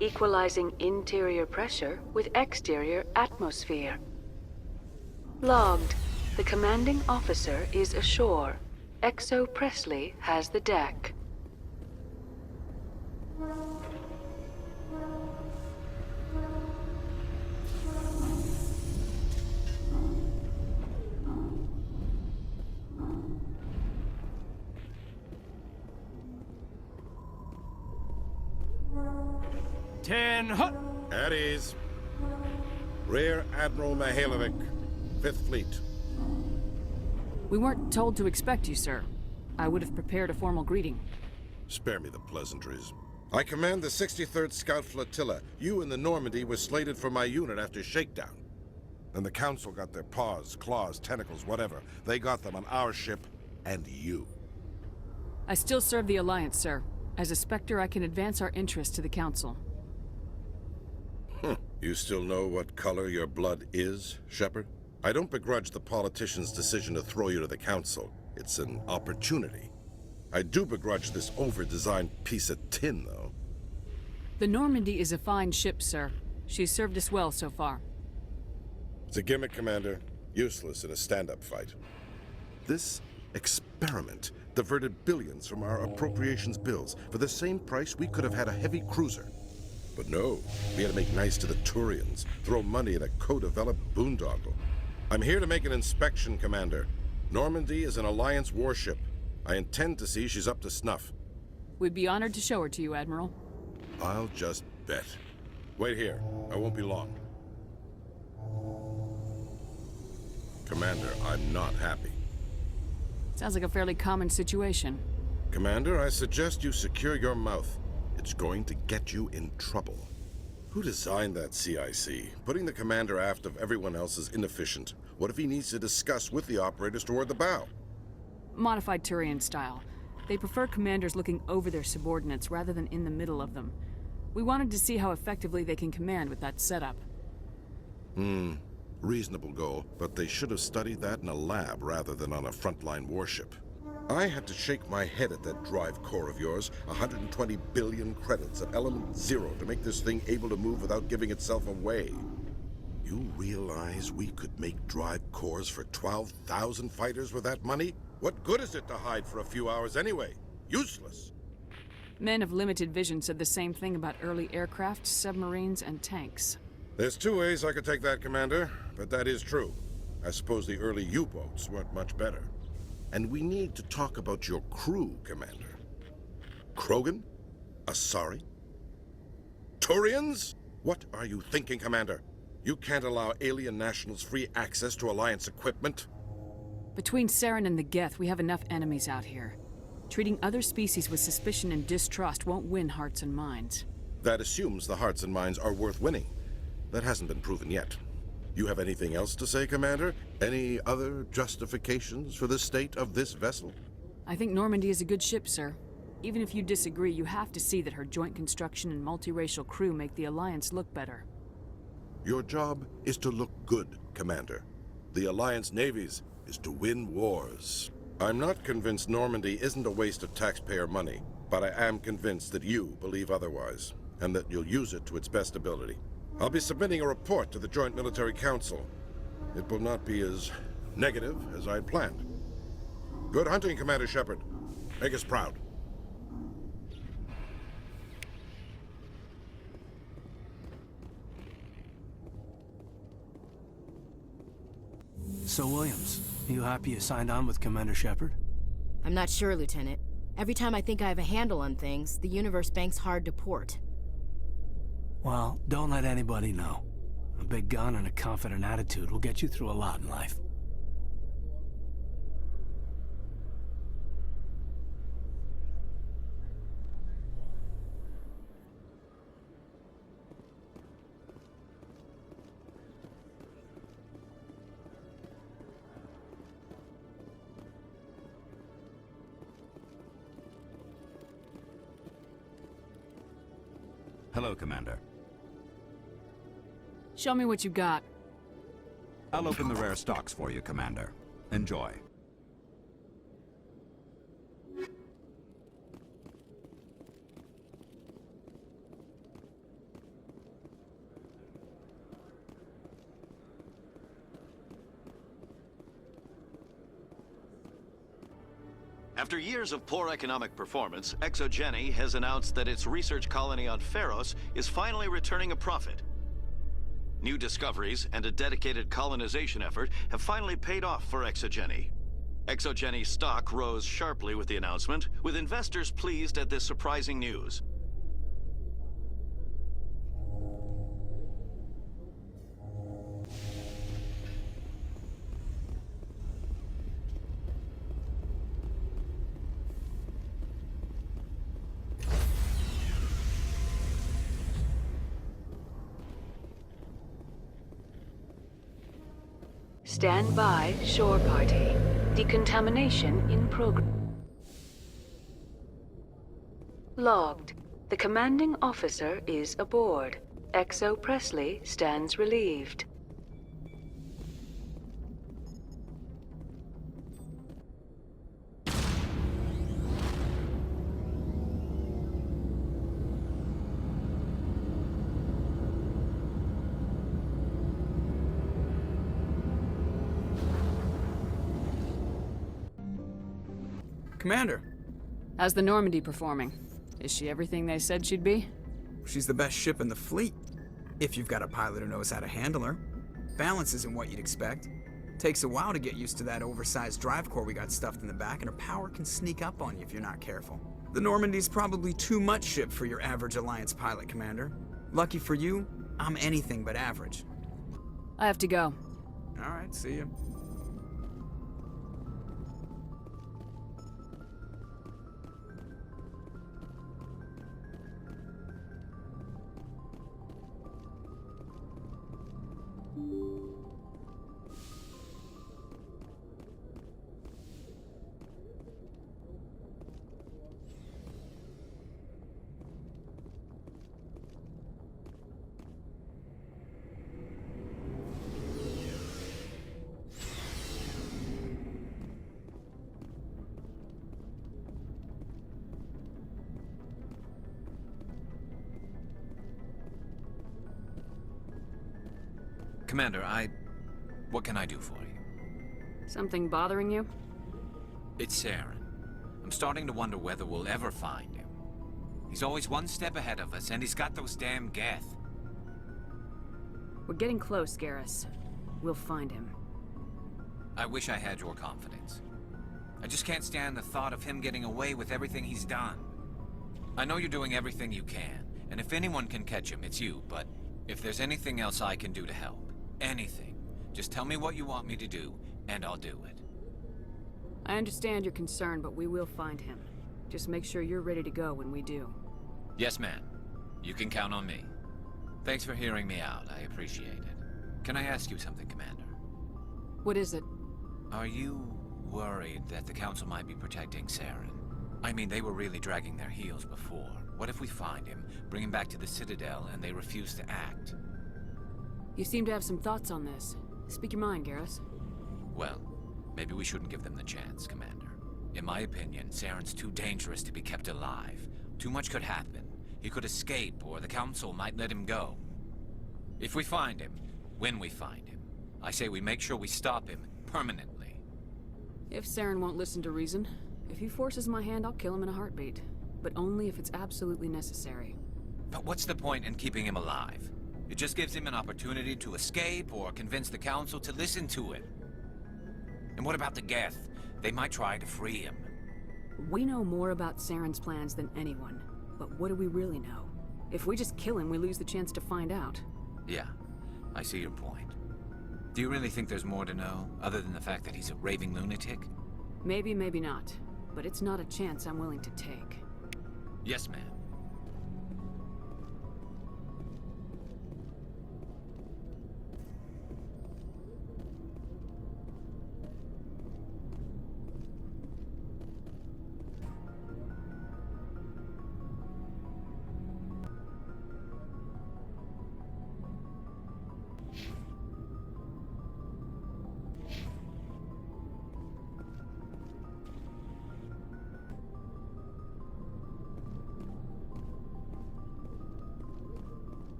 equalizing interior pressure with exterior atmosphere. Logged. The commanding officer is ashore. Exo Presley has the deck. At ease. Rear Admiral Mihailovic, 5th Fleet. We weren't told to expect you, sir. I would have prepared a formal greeting. Spare me the pleasantries. I command the 63rd Scout Flotilla. You and the Normandy were slated for my unit after shakedown. And the Council got their paws, claws, tentacles, whatever. They got them on our ship, and you. I still serve the Alliance, sir. As a Spectre, I can advance our interests to the Council. You still know what color your blood is, Shepard? I don't begrudge the politician's decision to throw you to the Council. It's an opportunity. I do begrudge this over-designed piece of tin, though. The Normandy is a fine ship, sir. She's served us well so far. It's a gimmick, Commander. Useless in a stand-up fight. This experiment diverted billions from our appropriations bills. For the same price, we could have had a heavy cruiser. But no, we had to make nice to the Turians, throw money at a co-developed boondoggle. I'm here to make an inspection, Commander. Normandy is an Alliance warship. I intend to see she's up to snuff. We'd be honored to show her to you, Admiral. I'll just bet. Wait here. I won't be long. Commander, I'm not happy. Sounds like a fairly common situation. Commander, I suggest you secure your mouth. It's going to get you in trouble. Who designed that CIC? Putting the commander aft of everyone else is inefficient. What if he needs to discuss with the operators toward the bow? Modified Turian style. They prefer commanders looking over their subordinates rather than in the middle of them. We wanted to see how effectively they can command with that setup. Reasonable goal, but they should have studied that in a lab rather than on a frontline warship. I had to shake my head at that drive core of yours. 120 billion credits at element 0 to make this thing able to move without giving itself away. You realize we could make drive cores for 12,000 fighters with that money? What good is it to hide for a few hours anyway? Useless. Men of limited vision said the same thing about early aircraft, submarines, and tanks. There's two ways I could take that, Commander, but that is true. I suppose the early U-boats weren't much better. And we need to talk about your crew, Commander. Krogan? Asari? Turians? What are you thinking, Commander? You can't allow alien nationals free access to Alliance equipment? Between Saren and the Geth, we have enough enemies out here. Treating other species with suspicion and distrust won't win hearts and minds. That assumes the hearts and minds are worth winning. That hasn't been proven yet. You have anything else to say, Commander? Any other justifications for the state of this vessel? I think Normandy is a good ship, sir. Even if you disagree, you have to see that her joint construction and multiracial crew make the Alliance look better. Your job is to look good, Commander. The Alliance navies is to win wars. I'm not convinced Normandy isn't a waste of taxpayer money, but I am convinced that you believe otherwise, and that you'll use it to its best ability. I'll be submitting a report to the Joint Military Council. It will not be as negative as I'd planned. Good hunting, Commander Shepard. Make us proud. So, Williams, you happy you signed on with Commander Shepard? I'm not sure, Lieutenant. Every time I think I have a handle on things, the universe banks hard to port. Well, don't let anybody know. A big gun and a confident attitude will get you through a lot in life. Hello, Commander. Show me what you got. I'll open the rare stocks for you, Commander. Enjoy. After years of poor economic performance, ExoGeni has announced that its research colony on Pharos is finally returning a profit. New discoveries and a dedicated colonization effort have finally paid off for ExoGeni. ExoGeni's stock rose sharply with the announcement, with investors pleased at this surprising news. Stand by, shore party. Decontamination in progress. Logged. The commanding officer is aboard. Exo Presley stands relieved. Commander, How's the Normandy performing? Is she everything they said she'd be? she's the best ship in the fleet. If you've got a pilot who knows how to handle her. Balance isn't what you'd expect. Takes a while to get used to that oversized drive core we got stuffed in the back, and her power can sneak up on you if you're not careful. The Normandy's probably too much ship for your average Alliance pilot, Commander. Lucky for you, I'm anything but average. I have to go. Alright, see ya. Commander, what can I do for you? Something bothering you? It's Saren. I'm starting to wonder whether we'll ever find him. He's always one step ahead of us, and he's got those damn Geth. We're getting close, Garrus. We'll find him. I wish I had your confidence. I just can't stand the thought of him getting away with everything he's done. I know you're doing everything you can, and if anyone can catch him, it's you, but if there's anything else I can do to help, anything, just tell me what you want me to do, and I'll do it. I understand your concern, but we will find him. Just make sure you're ready to go when we do. Yes, ma'am. You can count on me. Thanks for hearing me out. I appreciate it. Can I ask you something, Commander? What is it? Are you worried that the Council might be protecting Saren? I mean, they were really dragging their heels before. What if we find him, bring him back to the Citadel, and they refuse to act? You seem to have some thoughts on this. Speak your mind, Garrus. Well, maybe we shouldn't give them the chance, Commander. In my opinion, Saren's too dangerous to be kept alive. Too much could happen. He could escape, or the Council might let him go. If we find him, when we find him, I say we make sure we stop him permanently. If Saren won't listen to reason, if he forces my hand, I'll kill him in a heartbeat. But only if it's absolutely necessary. But what's the point in keeping him alive? It just gives him an opportunity to escape or convince the Council to listen to it. And what about the Geth? They might try to free him. We know more about Saren's plans than anyone. But what do we really know? If we just kill him, we lose the chance to find out. Yeah, I see your point. Do you really think there's more to know, other than the fact that he's a raving lunatic? Maybe, maybe not. But it's not a chance I'm willing to take. Yes, ma'am.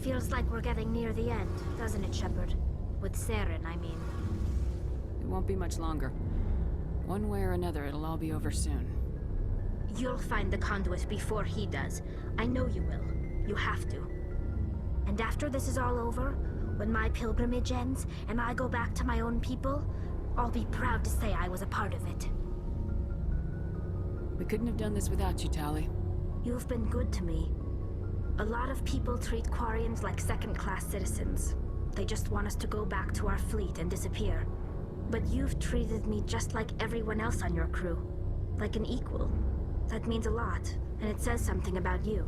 Feels like we're getting near the end, doesn't it, Shepard? With Saren, I mean. It won't be much longer. One way or another, it'll all be over soon. You'll find the conduit before he does. I know you will. You have to. And after this is all over, when my pilgrimage ends and I go back to my own people, I'll be proud to say I was a part of it. We couldn't have done this without you, Tali. You've been good to me. A lot of people treat Quarians like second-class citizens. They just want us to go back to our fleet and disappear. But you've treated me just like everyone else on your crew. Like an equal. That means a lot, and it says something about you.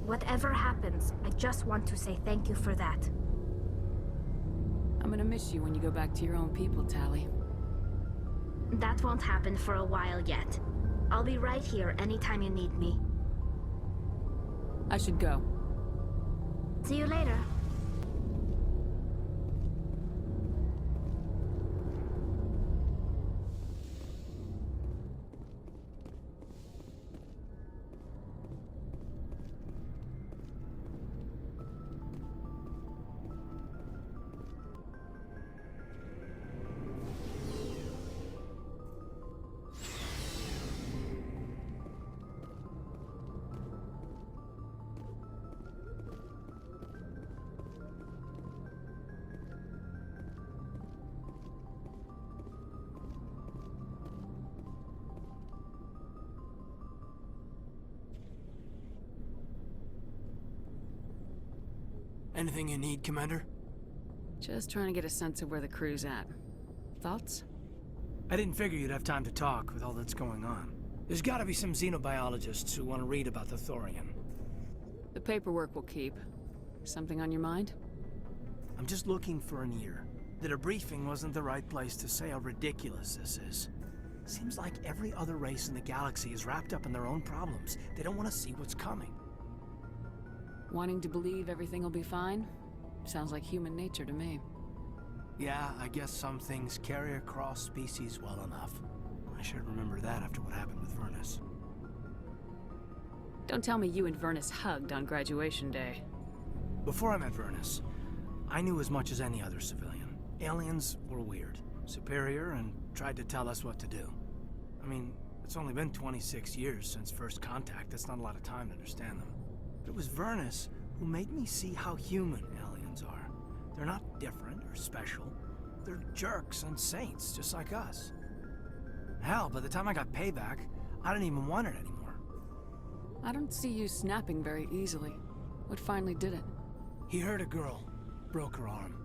Whatever happens, I just want to say thank you for that. I'm gonna miss you when you go back to your own people, Tali. That won't happen for a while yet. I'll be right here anytime you need me. I should go. See you later. Anything you need, Commander? Just trying to get a sense of where the crew's at. Thoughts? I didn't figure you'd have time to talk with all that's going on. There's gotta be some xenobiologists who want to read about the Thorian. The paperwork will keep. Something on your mind? I'm just looking for an ear. The debriefing wasn't the right place to say how ridiculous this is. Seems like every other race in the galaxy is wrapped up in their own problems. They don't want to see what's coming. Wanting to believe everything will be fine? Sounds like human nature to me. Yeah, I guess some things carry across species well enough. I should remember that after what happened with Vernus. Don't tell me you and Vernus hugged on graduation day. Before I met Vernus, I knew as much as any other civilian. Aliens were weird, superior, and tried to tell us what to do. I mean, it's only been 26 years since first contact. That's not a lot of time to understand them. But it was Vernus who made me see how human aliens are. They're not different or special. They're jerks and saints, just like us. Hell, by the time I got payback, I didn't even want it anymore. I don't see you snapping very easily. What finally did it? He hurt a girl, broke her arm.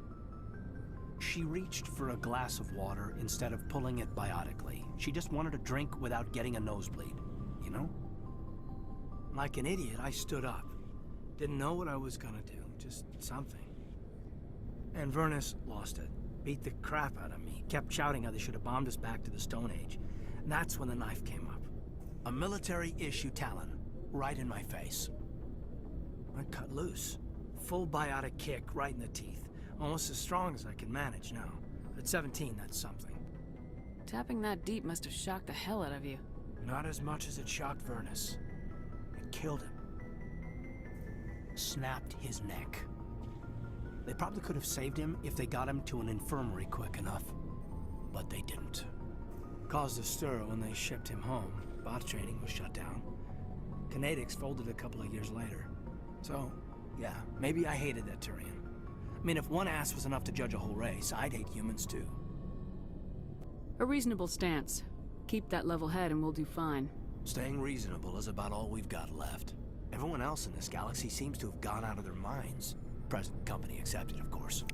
She reached for a glass of water instead of pulling it biotically. She just wanted a drink without getting a nosebleed, you know? Like an idiot, I stood up. Didn't know what I was gonna do, just something. And Vernus lost it. Beat the crap out of me. Kept shouting how they should have bombed us back to the Stone Age. And that's when the knife came up. A military-issue Talon, right in my face. I cut loose. Full biotic kick right in the teeth. Almost as strong as I can manage now. At 17, that's something. Tapping that deep must have shocked the hell out of you. Not as much as it shocked Vernus. It killed him. Snapped his neck. They probably could have saved him if they got him to an infirmary quick enough. But they didn't. Caused a stir when they shipped him home. Bot training was shut down. Kinetics folded a couple of years later. So, yeah, maybe I hated that Turian. I mean, if one ass was enough to judge a whole race, I'd hate humans too. A reasonable stance. Keep that level head and we'll do fine. Staying reasonable is about all we've got left. Everyone else in this galaxy seems to have gone out of their minds. Present company accepted, of course.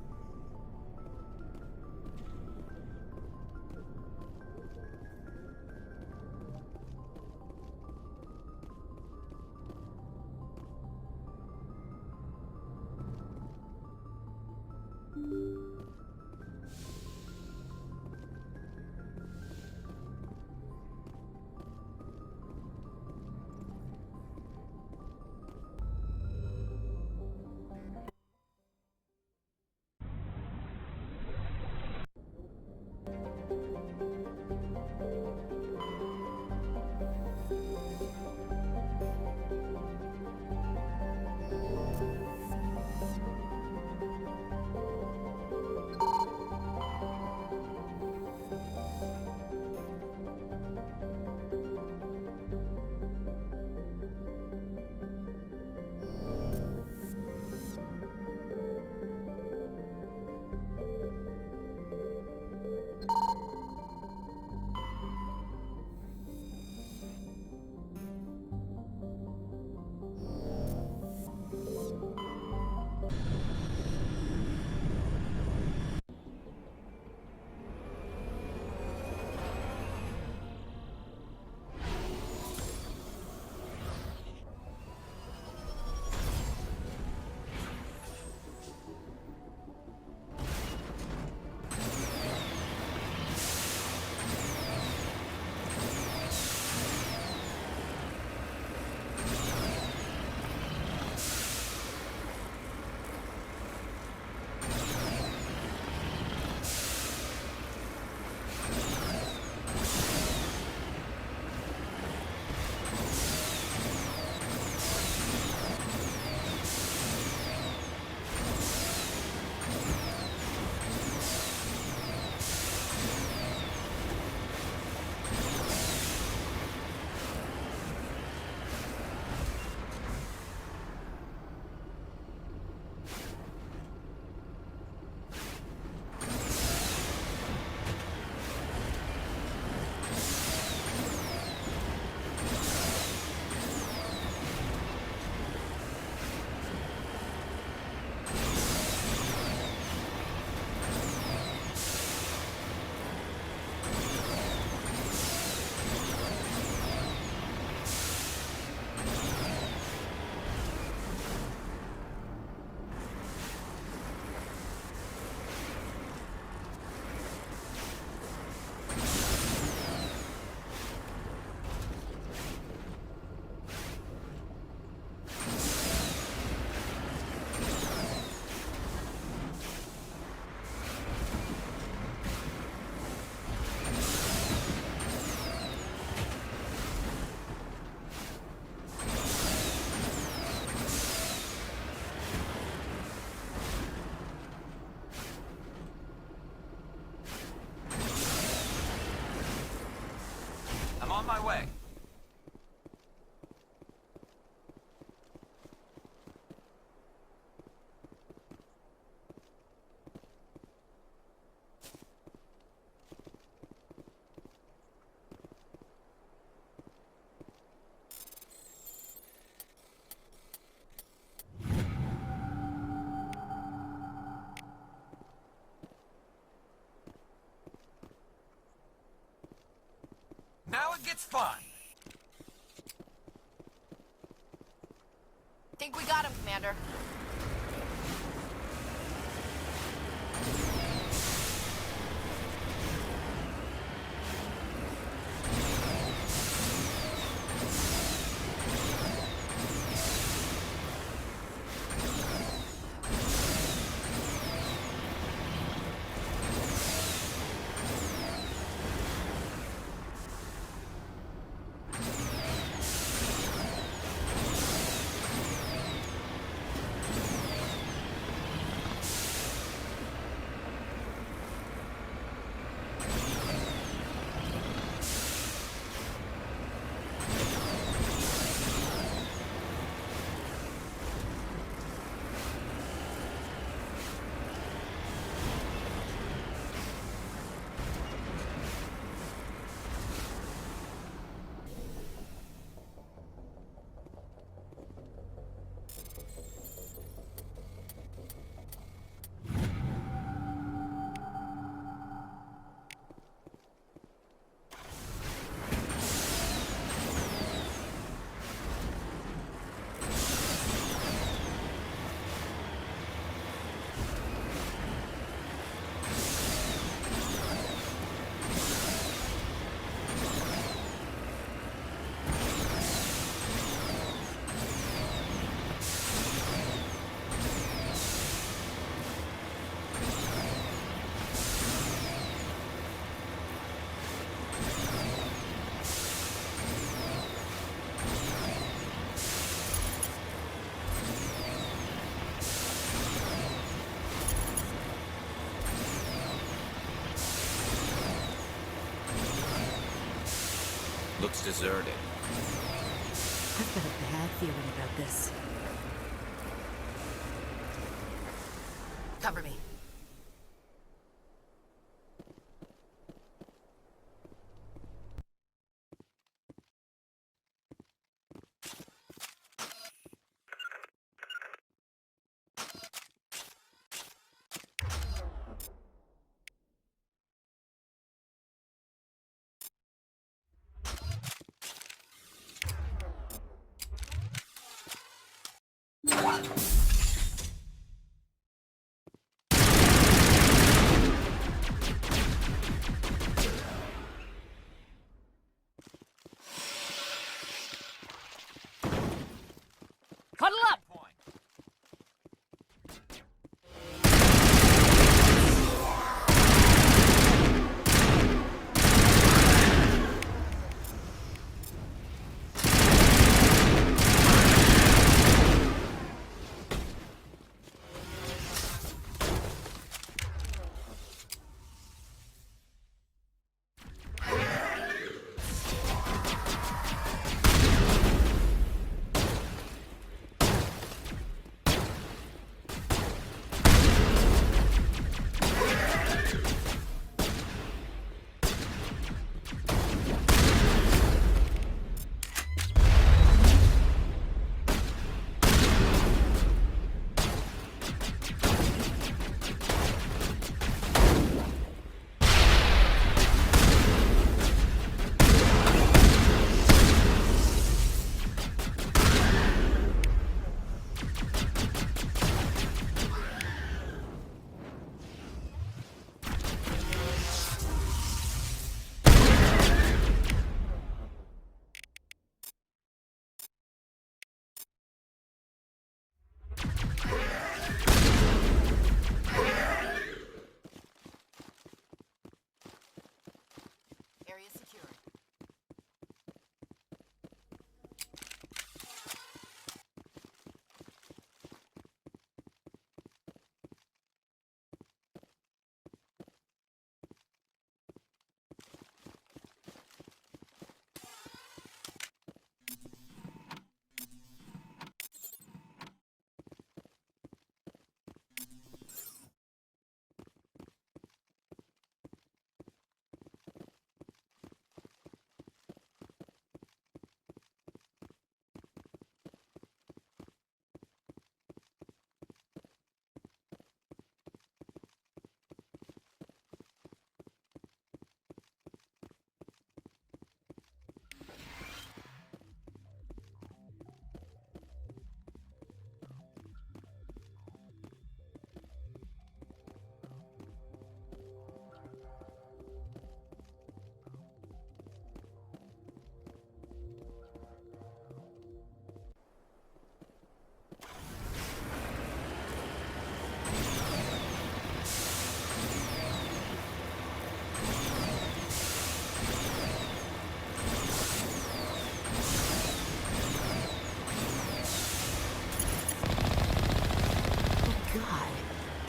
my way. Now it gets fun. Think we got him, Commander. Looks deserted. I've got a bad feeling about this. Cover me. Cuddle up!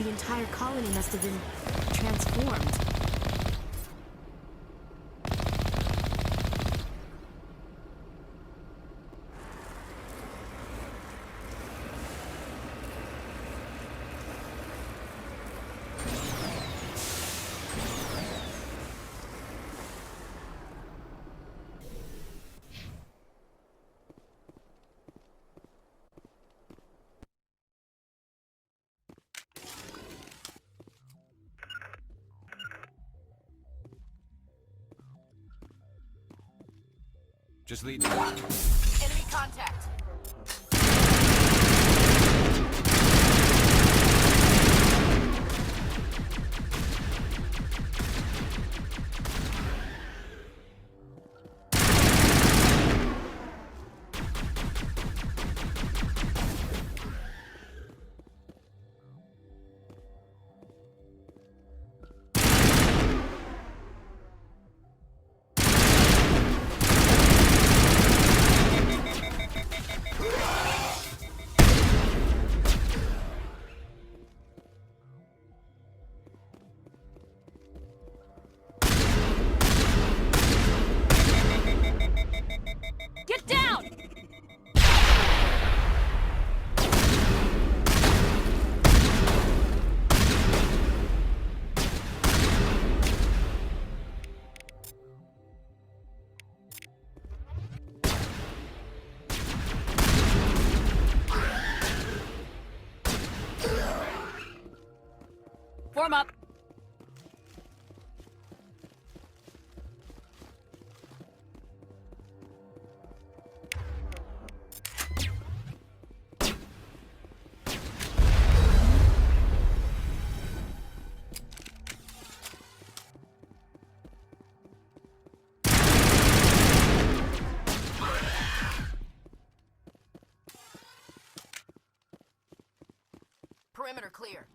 the entire colony must have been transformed. Just lead me. Enemy contact! Get down! Form up. Perimeter clear.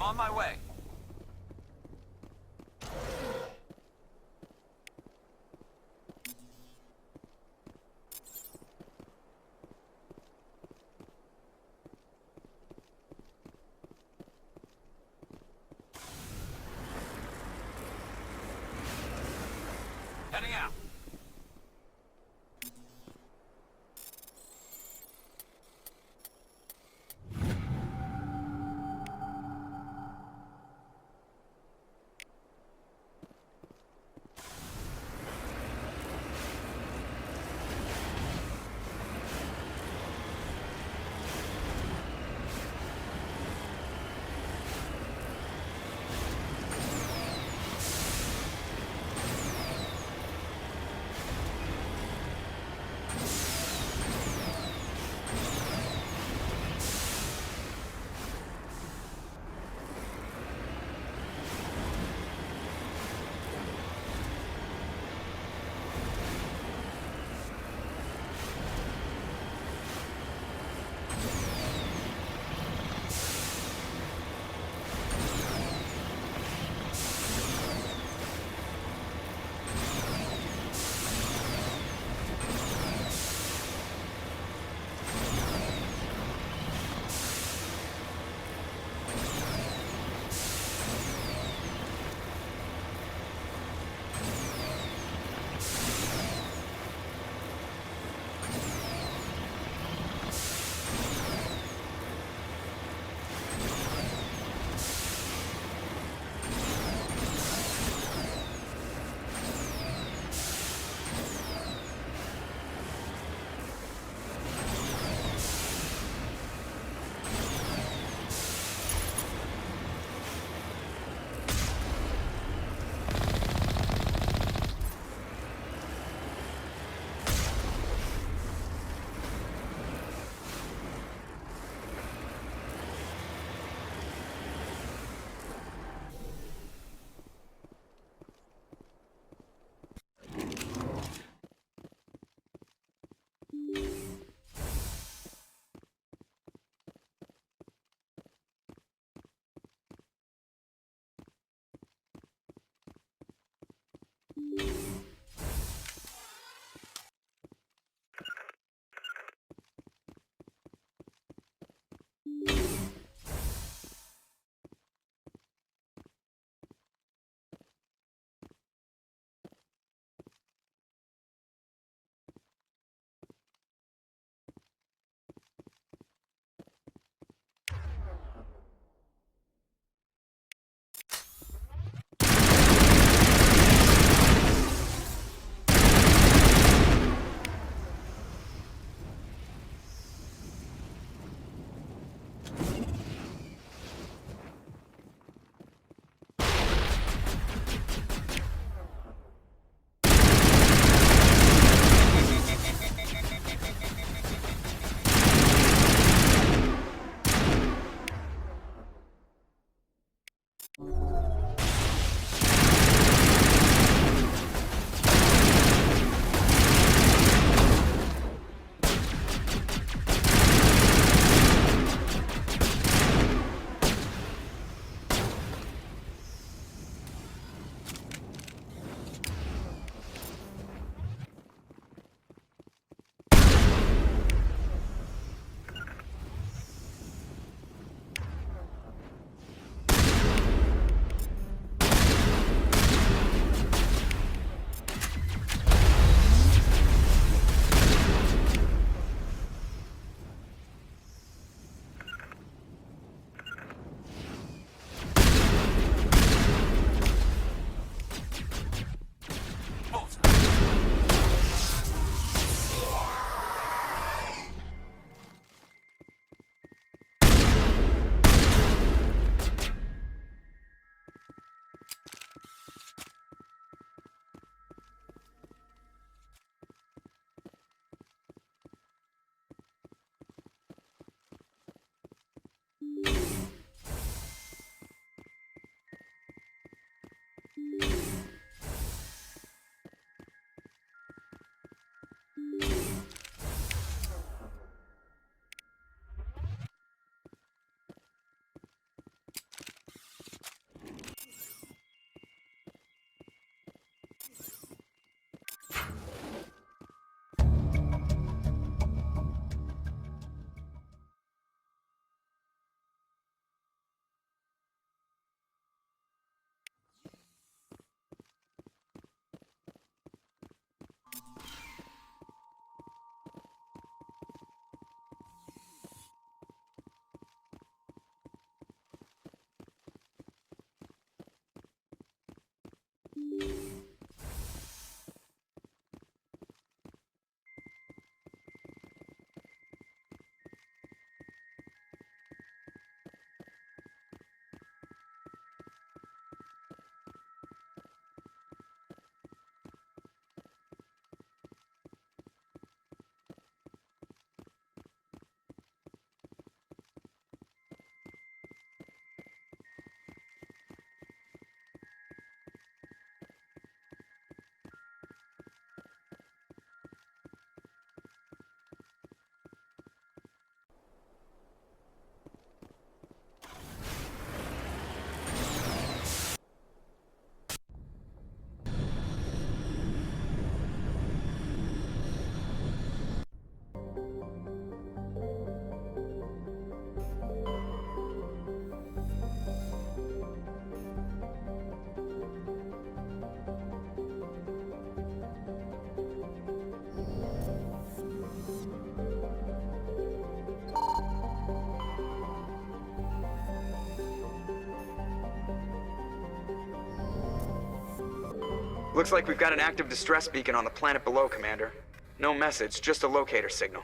I'm on my way. Heading out. Looks like we've got an active distress beacon on the planet below, Commander. No message, just a locator signal.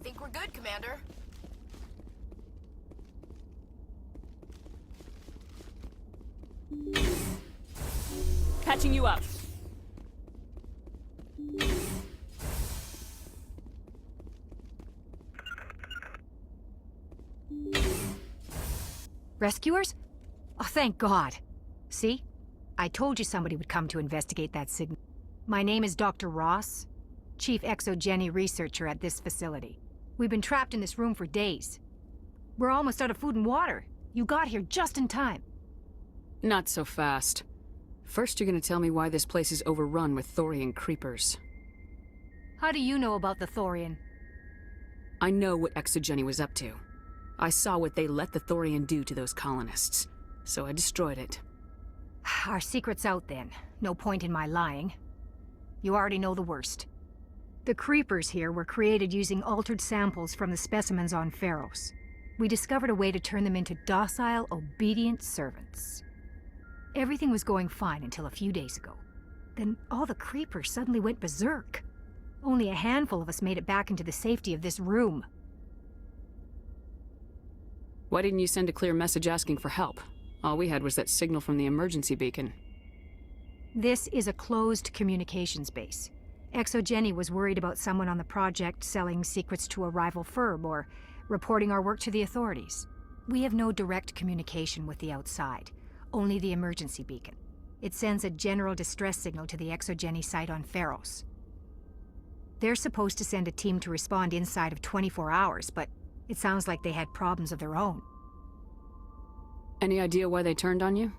Think we're good, Commander. Patching you up. Rescuers? Oh, thank God. See? I told you somebody would come to investigate that signal. My name is Dr. Ross, Chief ExoGeni researcher at this facility. We've been trapped in this room for days. We're almost out of food and water. You got here just in time. Not so fast. First, you're gonna tell me why this place is overrun with Thorian creepers. How do you know about the Thorian? I know what ExoGeni was up to. I saw what they let the Thorian do to those colonists, so I destroyed it. Our secret's out then. No point in my lying. You already know the worst. The creepers here were created using altered samples from the specimens on Pharos. We discovered a way to turn them into docile, obedient servants. Everything was going fine until a few days ago. Then all the creepers suddenly went berserk. Only a handful of us made it back into the safety of this room. Why didn't you send a clear message asking for help? All we had was that signal from the emergency beacon. This is a closed communications base. ExoGeni was worried about someone on the project selling secrets to a rival firm or reporting our work to the authorities. We have no direct communication with the outside, only the emergency beacon. It sends a general distress signal to the ExoGeni site on Pharos. They're supposed to send a team to respond inside of 24 hours, but it sounds like they had problems of their own. Any idea why they turned on you?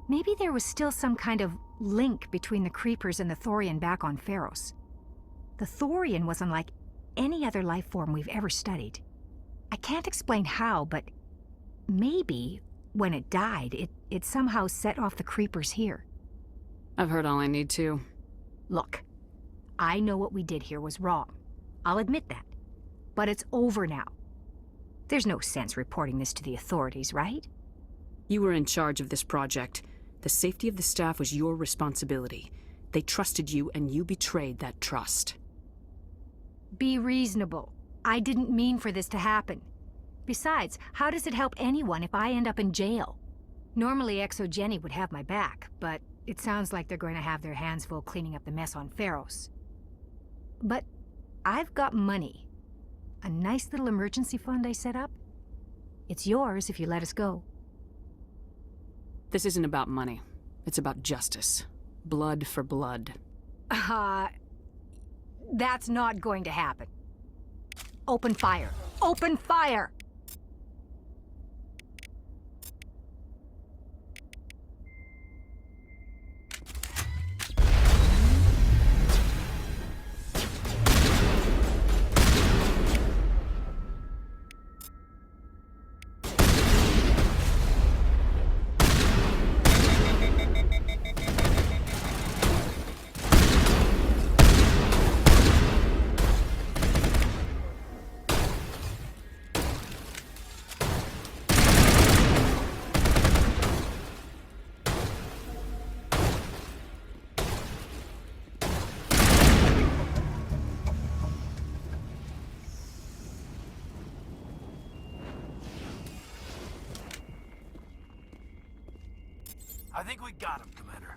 Maybe there was still some kind of link between the creepers and the Thorian back on Pharos. The Thorian was unlike any other life form we've ever studied. I can't explain how, but maybe when it died, it somehow set off the creepers here. I've heard all I need to. Look, I know what we did here was wrong. I'll admit that. But it's over now. There's no sense reporting this to the authorities, right? You were in charge of this project. The safety of the staff was your responsibility. They trusted you, and you betrayed that trust. Be reasonable. I didn't mean for this to happen. Besides, how does it help anyone if I end up in jail? Normally ExoGeni would have my back, but it sounds like they're going to have their hands full cleaning up the mess on Pharos. But I've got money. A nice little emergency fund I set up. It's yours if you let us go. This isn't about money. It's about justice. Blood for blood. That's not going to happen. Open fire. Open fire! I think we got him, Commander.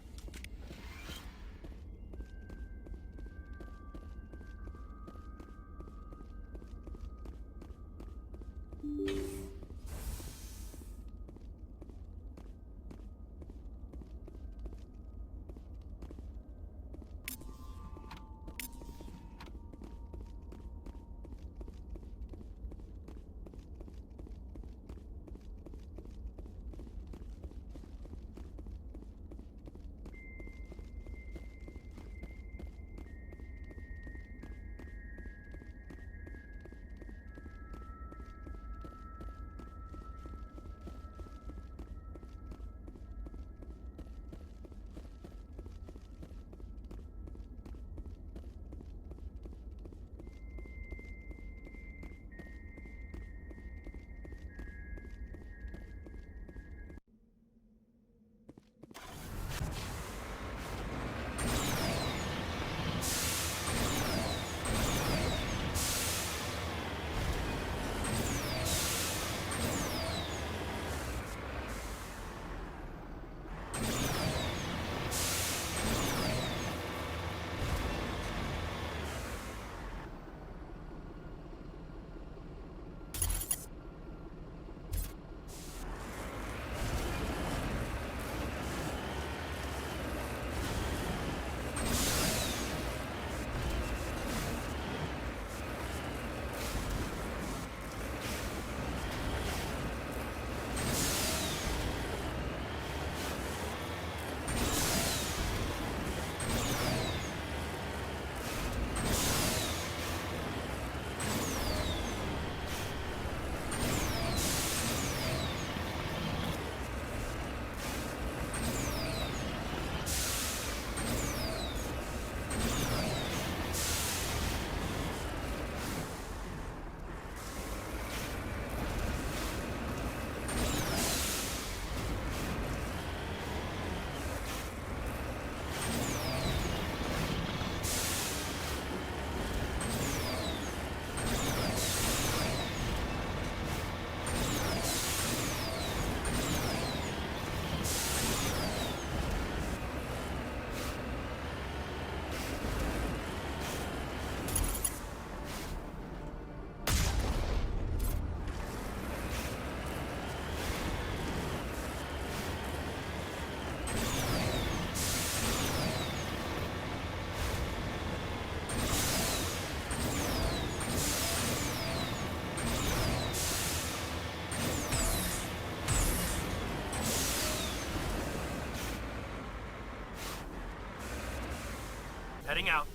Heading out.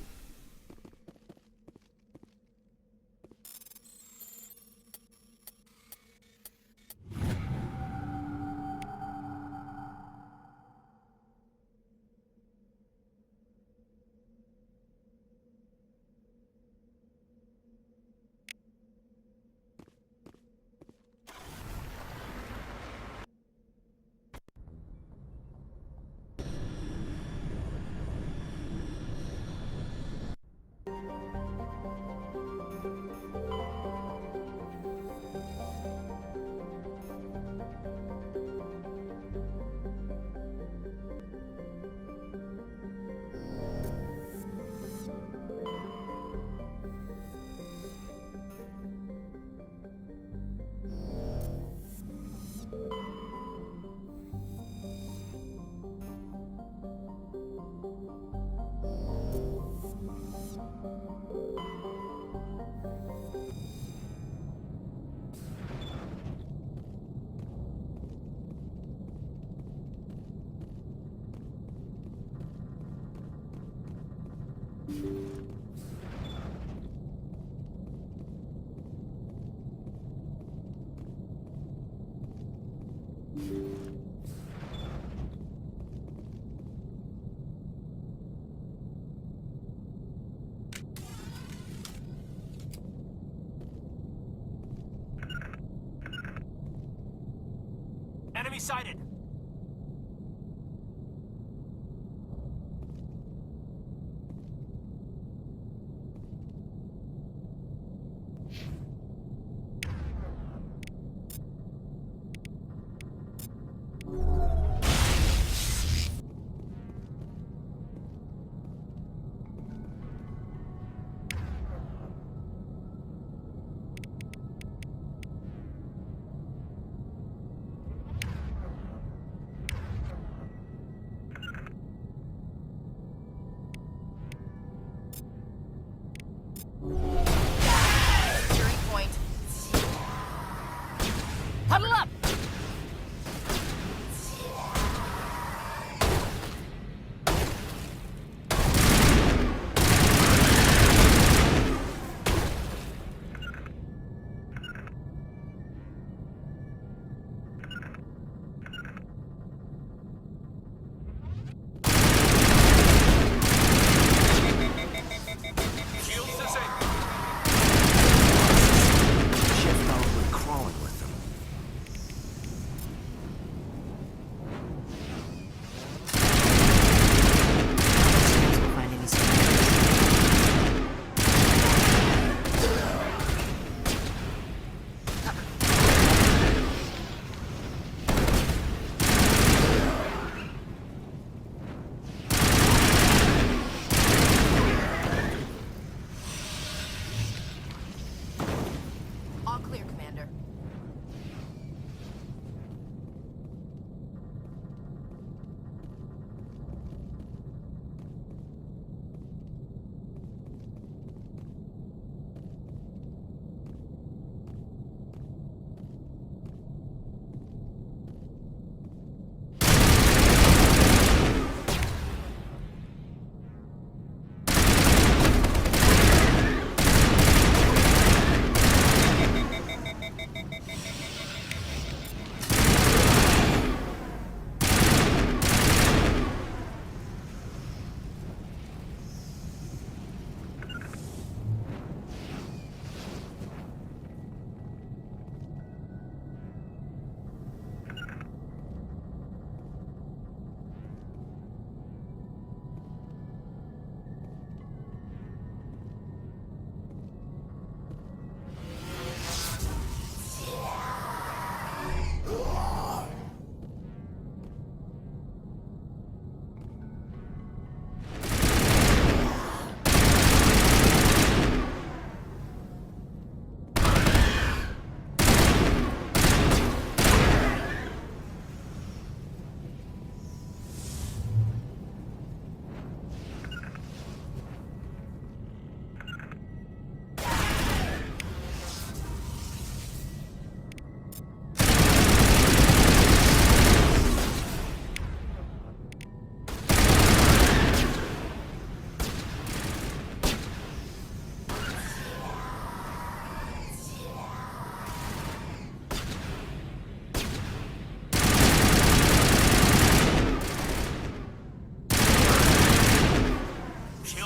Enemy sighted!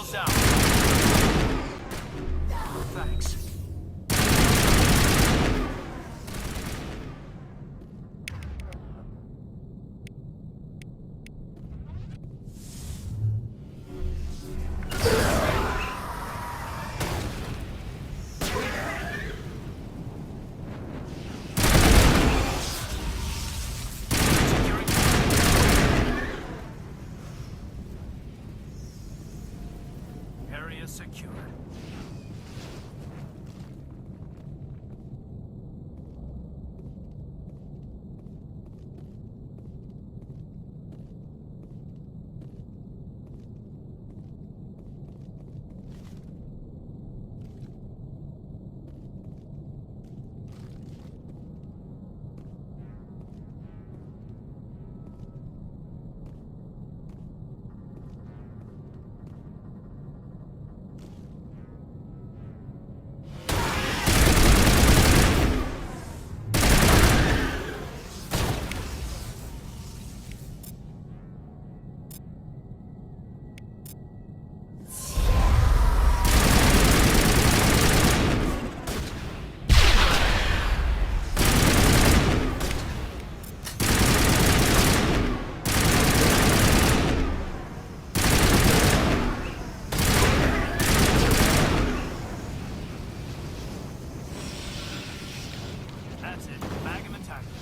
Shields out. Thanks. Area secured. That's it. Bag him and tackle him.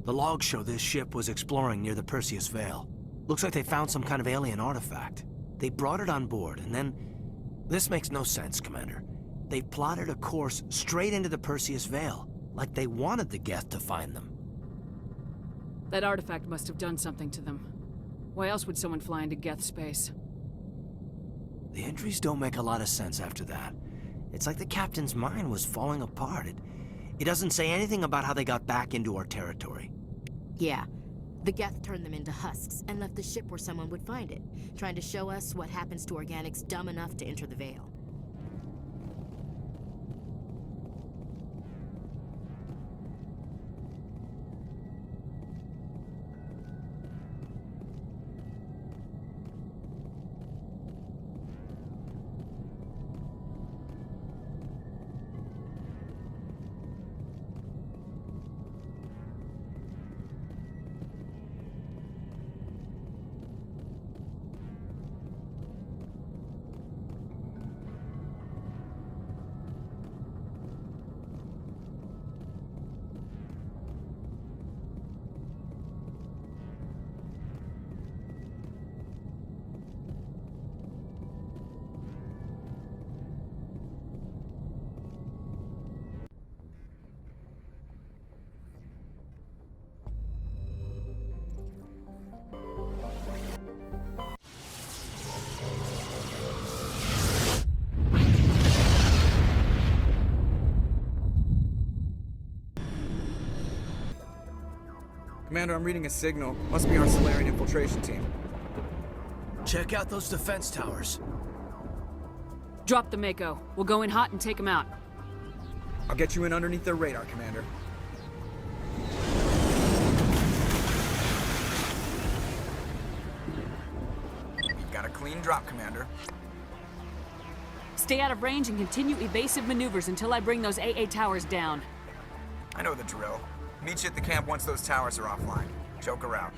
The logs show this ship was exploring near the Perseus Vale. Looks like they found some kind of alien artifact. They brought it on board, and then... This makes no sense, Commander. They plotted a course straight into the Perseus Vale, like they wanted the Geth to find them. That artifact must have done something to them. Why else would someone fly into Geth space? The entries don't make a lot of sense after that. It's like the captain's mind was falling apart. It doesn't say anything about how they got back into our territory. Yeah. The Geth turned them into husks and left the ship where someone would find it, trying to show us what happens to organics dumb enough to enter the Vale. Commander, I'm reading a signal. Must be our Solarian infiltration team. Check out those defense towers. Drop the Mako. We'll go in hot and take them out. I'll get you in underneath their radar, Commander. You've got a clean drop, Commander. Stay out of range and continue evasive maneuvers until I bring those AA towers down. I know the drill. Meet you at the camp once those towers are offline. Joker out.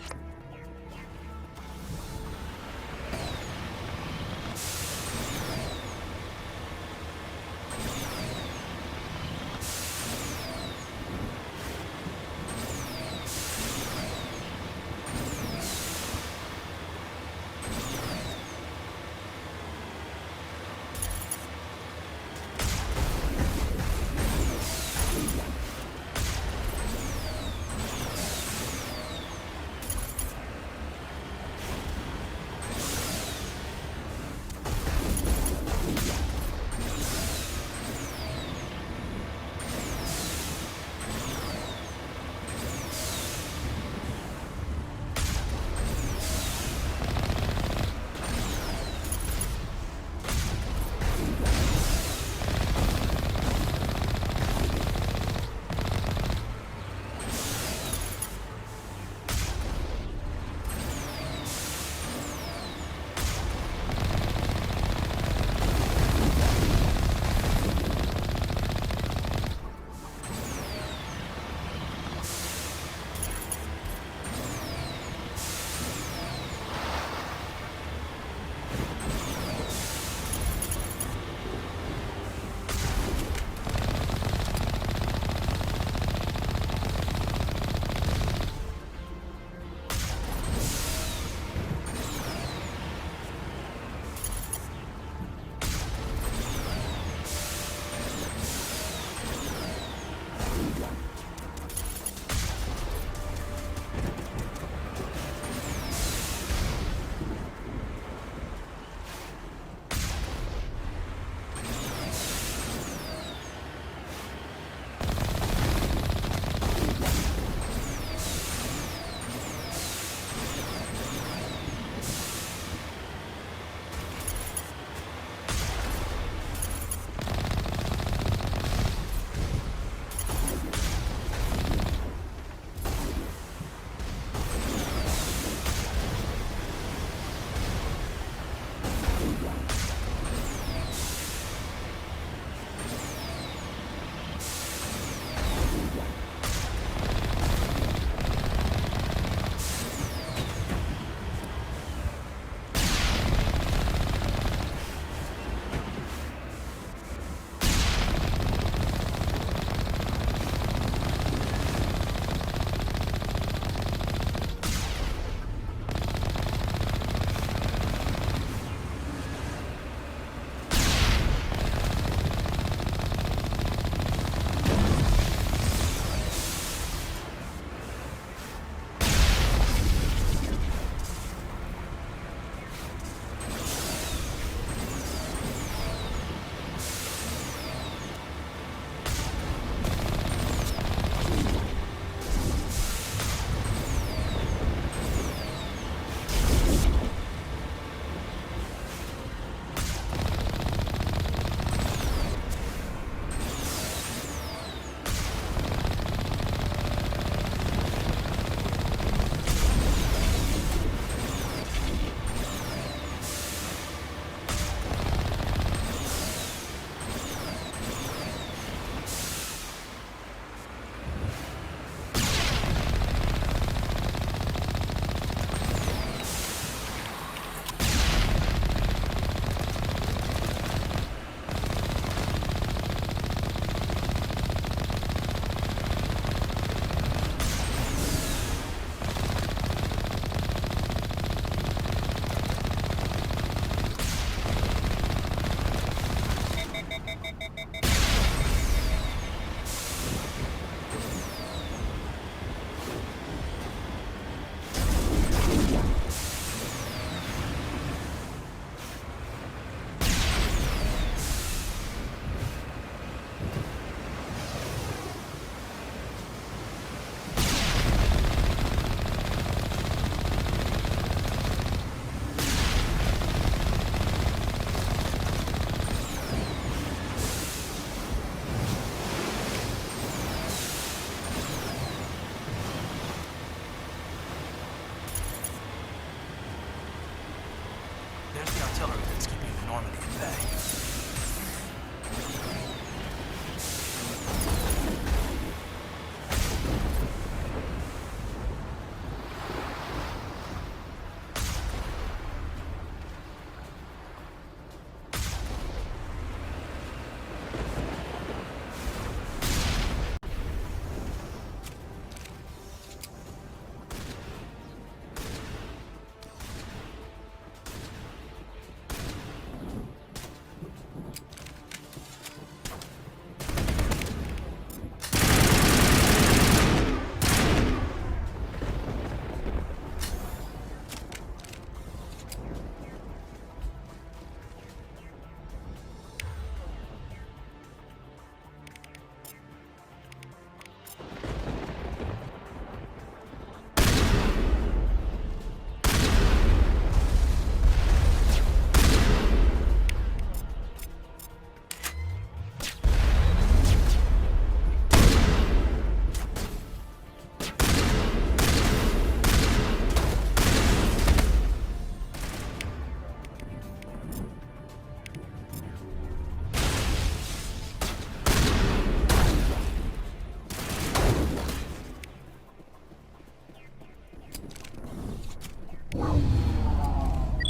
day.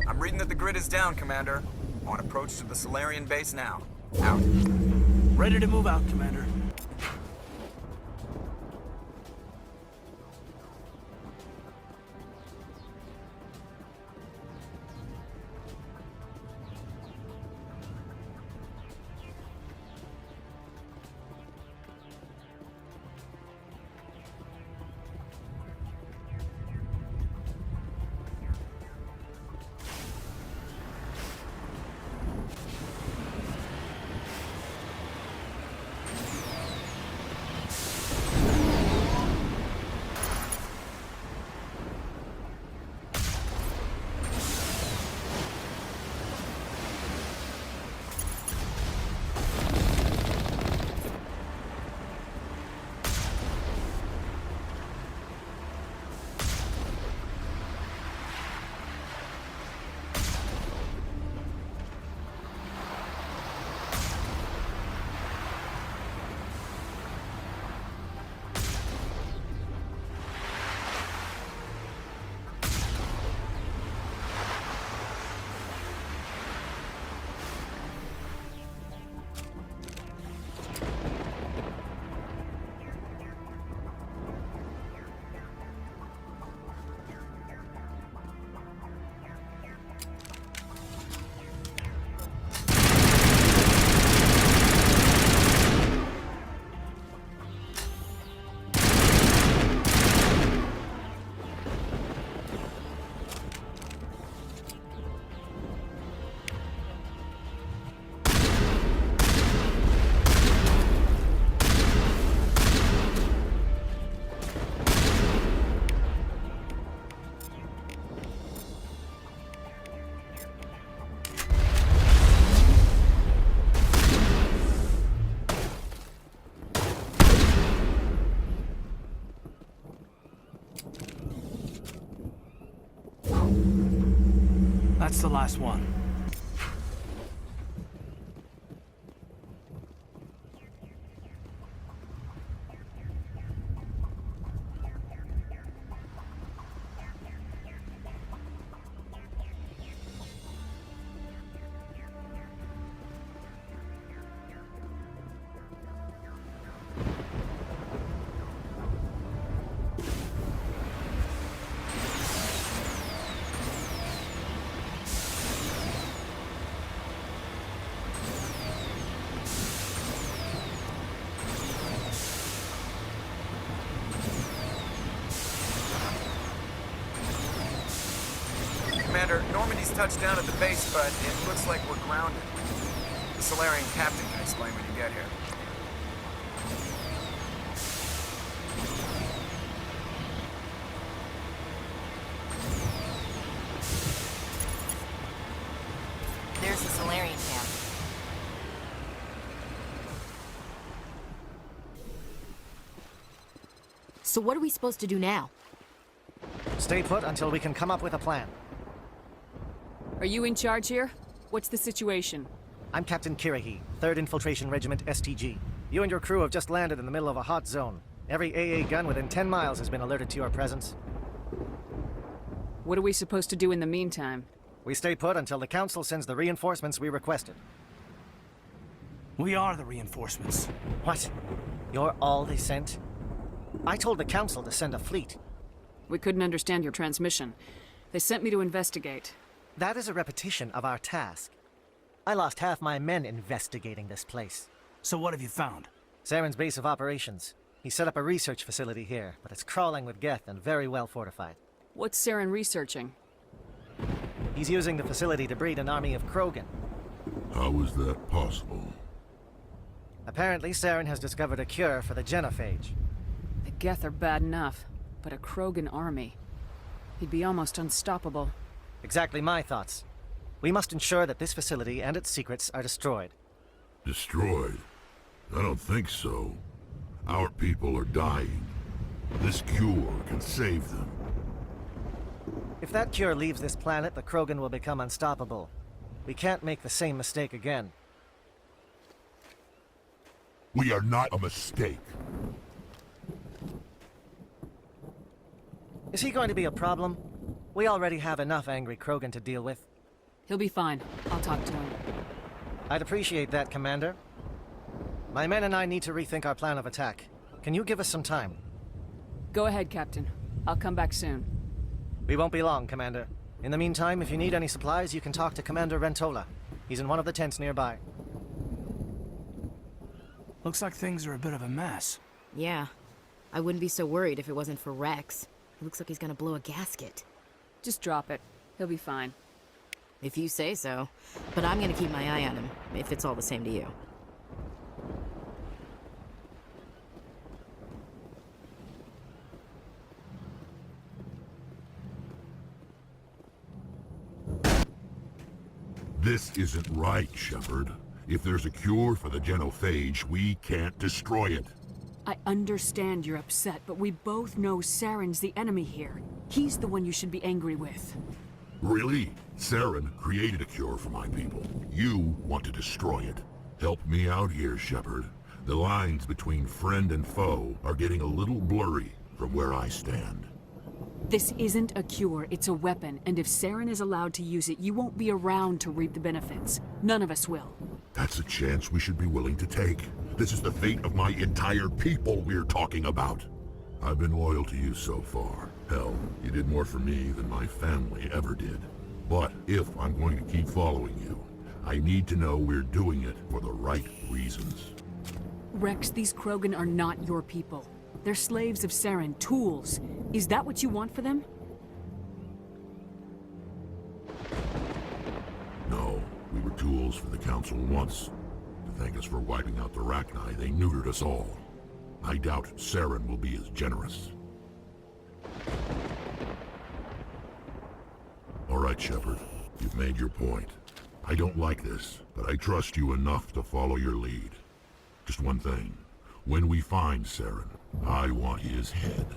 I'm reading that the grid is down, Commander. On approach to the Solarian base now. Out. Ready to move out, Commander. That's the last one. Commander, Normandy's touched down at the base, but it looks like we're grounded. The Solarian captain can explain when you get here. There's the Solarian camp. So what are we supposed to do now? Stay put until we can come up with a plan. Are you in charge here? What's the situation? I'm Captain Kirrahe, 3rd Infiltration Regiment STG. You and your crew have just landed in the middle of a hot zone. Every AA gun within 10 miles has been alerted to your presence. What are we supposed to do in the meantime? We stay put until the Council sends the reinforcements we requested. We are the reinforcements. What? You're all they sent? I told the Council to send a fleet. We couldn't understand your transmission. They sent me to investigate. That is a repetition of our task. I lost half my men investigating this place. So what have you found? Saren's base of operations. He set up a research facility here, but it's crawling with Geth and very well fortified. What's Saren researching? He's using the facility to breed an army of Krogan. How is that possible? Apparently, Saren has discovered a cure for the genophage. The Geth are bad enough, but a Krogan army. He'd be almost unstoppable. Exactly my thoughts. We must ensure that this facility and its secrets are destroyed. Destroyed? I don't think so. Our people are dying. This cure can save them. If that cure leaves this planet, the Krogan will become unstoppable. We can't make the same mistake again. We are not a mistake. Is he going to be a problem? We already have enough angry Krogan to deal with. He'll be fine. I'll talk to him. I'd appreciate that, Commander. My men and I need to rethink our plan of attack. Can you give us some time? Go ahead, Captain. I'll come back soon. We won't be long, Commander. In the meantime, if you need any supplies, you can talk to Commander Rentola. He's in one of the tents nearby. Looks like things are a bit of a mess. Yeah. I wouldn't be so worried if it wasn't for Rex. It looks like he's gonna blow a gasket. Just drop it. He'll be fine. If you say so. But I'm gonna keep my eye on him, if it's all the same to you. This isn't right, Shepard. If there's a cure for the genophage, we can't destroy it. I understand you're upset, but we both know Saren's the enemy here. He's the one you should be angry with. Really? Saren created a cure for my people. You want to destroy it. Help me out here, Shepard. The lines between friend and foe are getting a little blurry from where I stand. This isn't a cure, it's a weapon, and if Saren is allowed to use it, you won't be around to reap the benefits. None of us will. That's a chance we should be willing to take. This is the fate of my entire people we're talking about. I've been loyal to you so far. Hell, you did more for me than my family ever did. But if I'm going to keep following you, I need to know we're doing it for the right reasons. Rex, these Krogan are not your people. They're slaves of Saren, tools. Is that what you want for them? No, we were tools for the Council once. To thank us for wiping out the Rachni, they neutered us all. I doubt Saren will be as generous. All right, Shepard. You've made your point. I don't like this, but I trust you enough to follow your lead. Just one thing. When we find Saren, I want his head.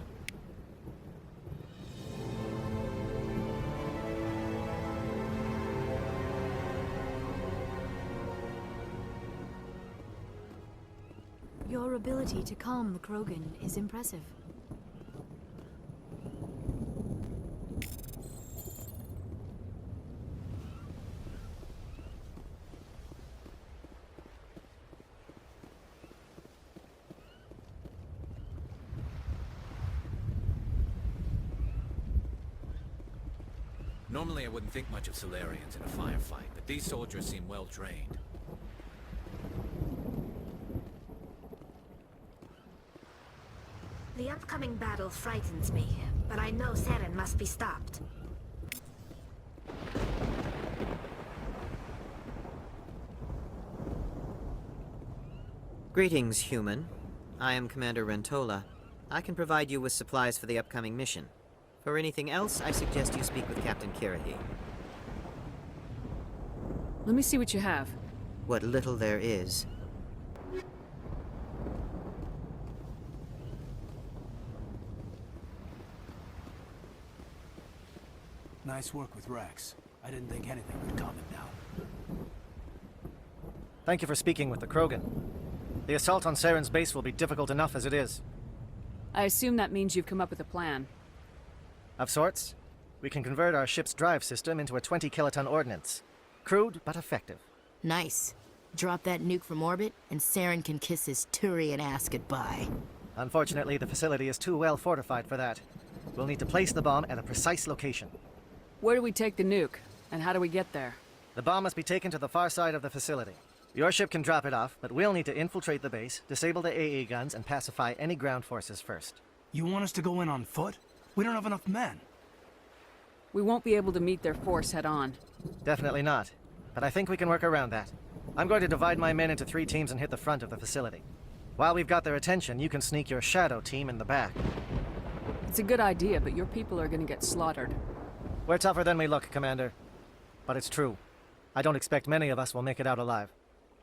Your ability to calm the Krogan is impressive. Normally I wouldn't think much of Solarians in a firefight, but these soldiers seem well trained. The upcoming battle frightens me, but I know Saren must be stopped. Greetings, human. I am Commander Rentola. I can provide you with supplies for the upcoming mission. For anything else, I suggest you speak with Captain Kirrahe. Let me see what you have. What little there is. Nice work with Rex. I didn't think anything would calm him down. Thank you for speaking with the Krogan. The assault on Saren's base will be difficult enough as it is. I assume that means you've come up with a plan. Of sorts. We can convert our ship's drive system into a 20-kiloton ordnance. Crude, but effective. Nice. Drop that nuke from orbit, and Saren can kiss his Turian ass goodbye. Unfortunately, the facility is too well fortified for that. We'll need to place the bomb at a precise location. Where do we take the nuke? And how do we get there? The bomb must be taken to the far side of the facility. Your ship can drop it off, but we'll need to infiltrate the base, disable the AA guns, and pacify any ground forces first. You want us to go in on foot? We don't have enough men. We won't be able to meet their force head-on. Definitely not. But I think we can work around that. I'm going to divide my men into 3 teams and hit the front of the facility. While we've got their attention, you can sneak your shadow team in the back. It's a good idea, but your people are gonna get slaughtered. We're tougher than we look, Commander. But it's true. I don't expect many of us will make it out alive.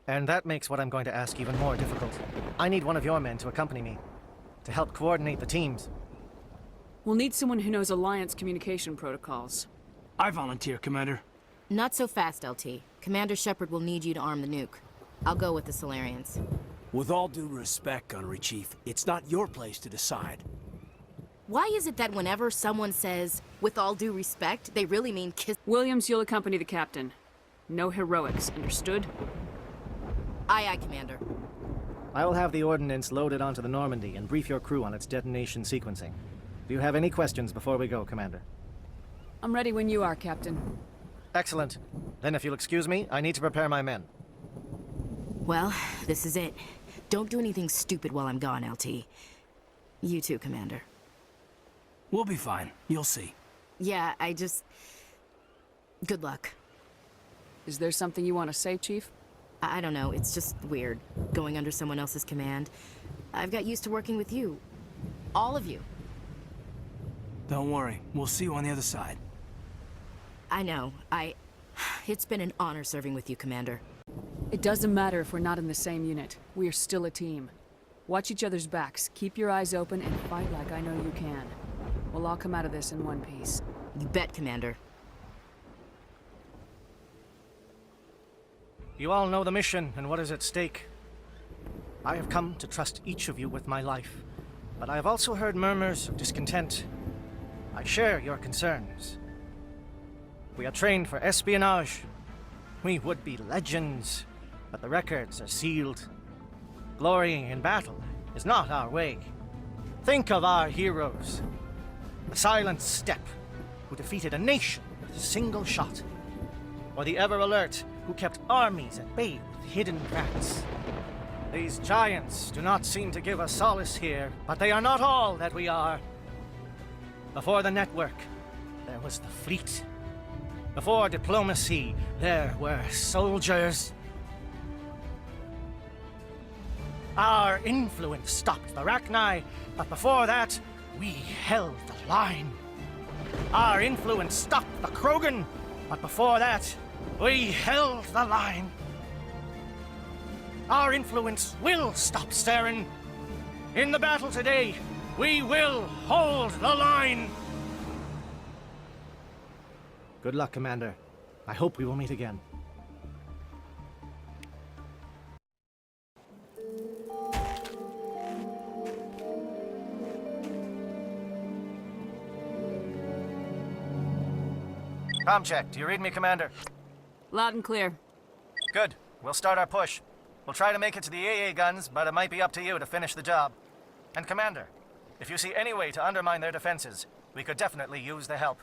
And that makes what I'm going to ask even more difficult. I need one of your men to accompany me, to help coordinate the teams. We'll need someone who knows Alliance communication protocols. I volunteer, Commander. Not so fast, LT. Commander Shepard will need you to arm the nuke. I'll go with the Solarians. With all due respect, Gunnery Chief, it's not your place to decide. Why is it that whenever someone says, with all due respect, they really mean kiss— Williams, you'll accompany the captain. No heroics, understood? Aye, aye, Commander. I will have the ordnance loaded onto the Normandy and brief your crew on its detonation sequencing. Do you have any questions before we go, Commander? I'm ready when you are, Captain. Excellent. Then if you'll excuse me, I need to prepare my men. Well, this is it. Don't do anything stupid while I'm gone, LT. You too, Commander. We'll be fine. You'll see. Yeah, good luck. Is there something you want to say, Chief? I don't know, it's just weird, going under someone else's command. I've got used to working with you. All of you. Don't worry, we'll see you on the other side. I know, It's been an honor serving with you, Commander. It doesn't matter if we're not in the same unit. We are still a team. Watch each other's backs, keep your eyes open, and fight like I know you can. We'll all come out of this in one piece. You bet, Commander. You all know the mission and what is at stake. I have come to trust each of you with my life, but I have also heard murmurs of discontent. I share your concerns. We are trained for espionage. We would be legends, but the records are sealed. Glorying in battle is not our way. Think of our heroes. The Silent Steppe, who defeated a nation with a single shot. Or the Ever Alert, who kept armies at bay with hidden cracks. These giants do not seem to give us solace here, but they are not all that we are. Before the network, there was the fleet. Before diplomacy, there were soldiers. Our influence stopped the Rachni, but before that, we held the line. Our influence stopped the Krogan, but before that, we held the line. Our influence will stop Saren. In the battle today, we will hold the line. Good luck, Commander. I hope we will meet again. Comm check. Do you read me, Commander? Loud and clear. Good. We'll start our push. We'll try to make it to the AA guns, but it might be up to you to finish the job. And Commander, if you see any way to undermine their defenses, we could definitely use the help.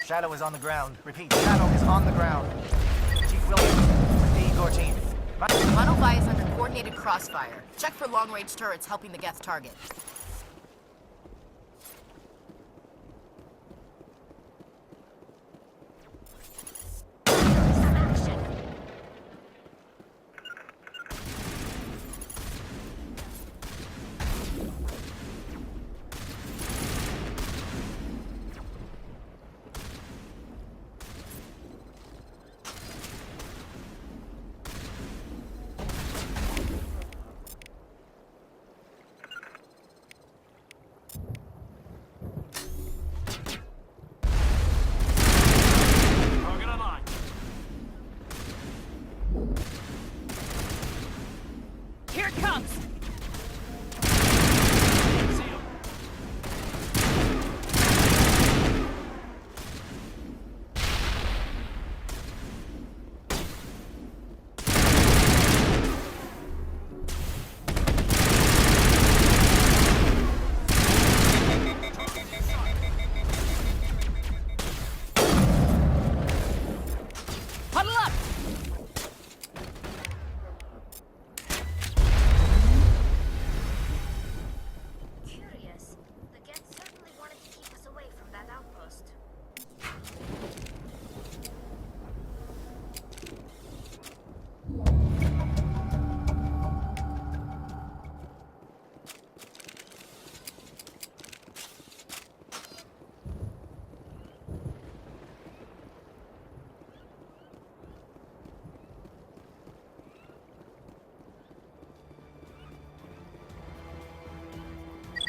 Shadow is on the ground. Repeat, Shadow is on the ground. Chief Williams, with the Igor team. Monovi is under coordinated crossfire. Check for long-range turrets helping the Geth target.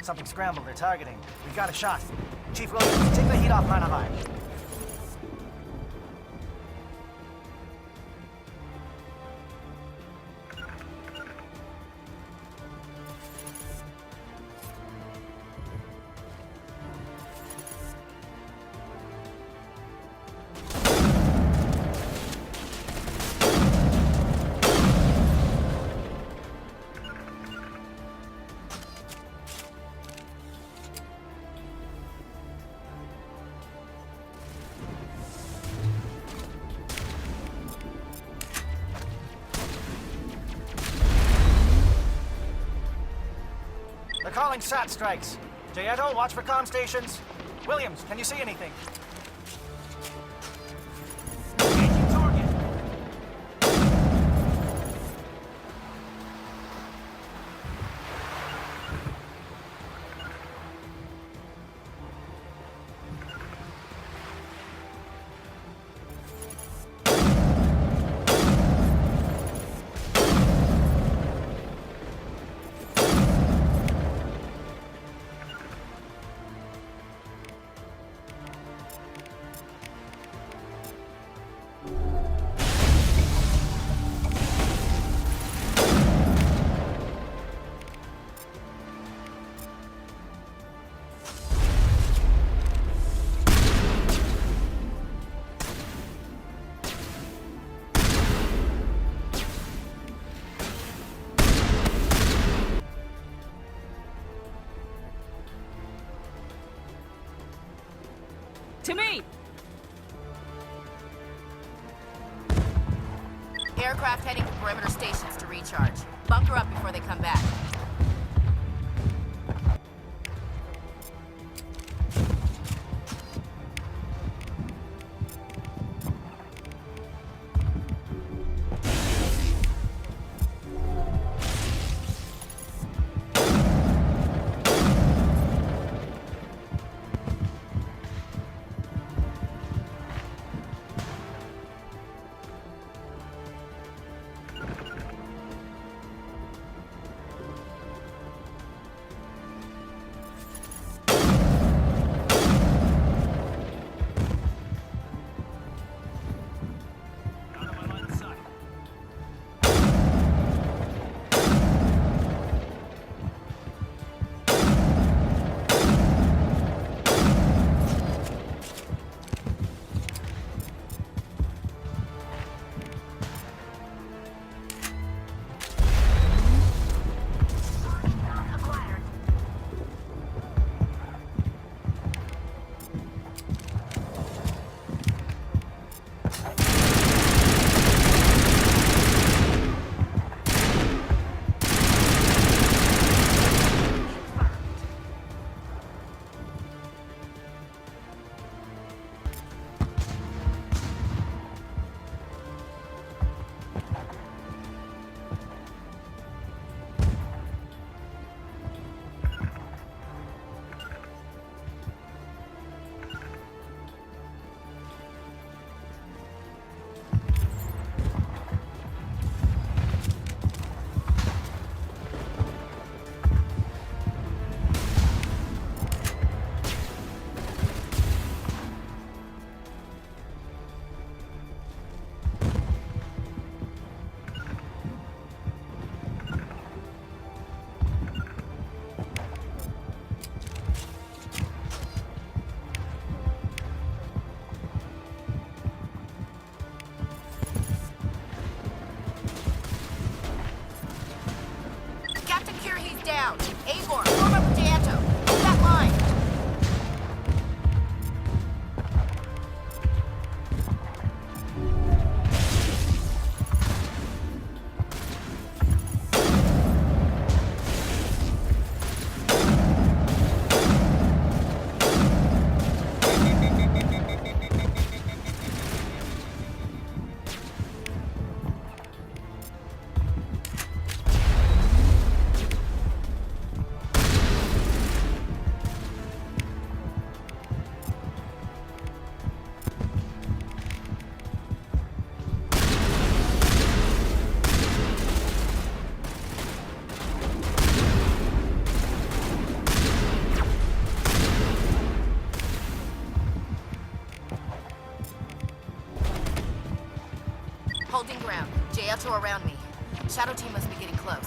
something scrambled they're targeting. We've got a shot. Chief Williams, take the heat off Manavai. They're calling SAT strikes. Jayeto, watch for comm stations. Williams, can you see anything? Engaging target. To me! Aircraft heading for perimeter stations to recharge. Bunker up before they come back. Down. Avor, form up with Dianto. Hold that line. Holding ground. Jayato around me. Shadow team must be getting close.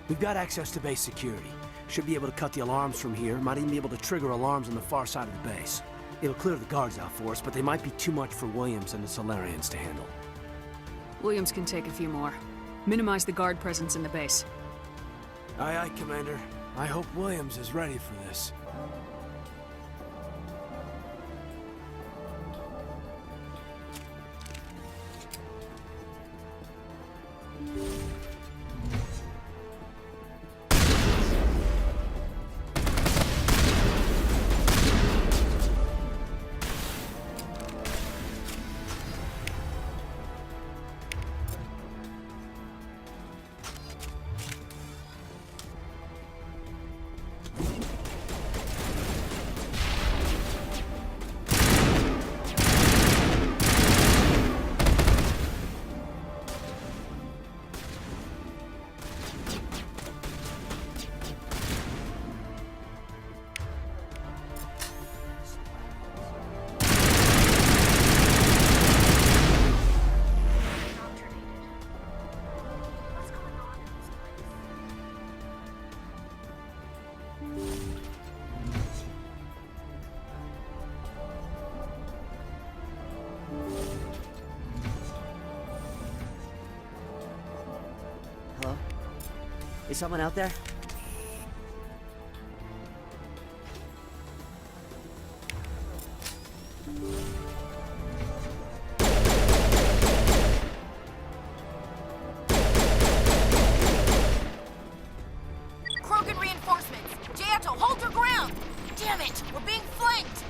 We've got access to base security. Should be able to cut the alarms from here. Might even be able to trigger alarms on the far side of the base. It'll clear the guards out for us, but they might be too much for Williams and the Solarians to handle. Williams can take a few more. Minimize the guard presence in the base. Aye, aye, Commander. I hope Williams is ready for this. Hello? Is someone out there? Krogan reinforcements! Jayato, hold your ground! Damn it! We're being flanked!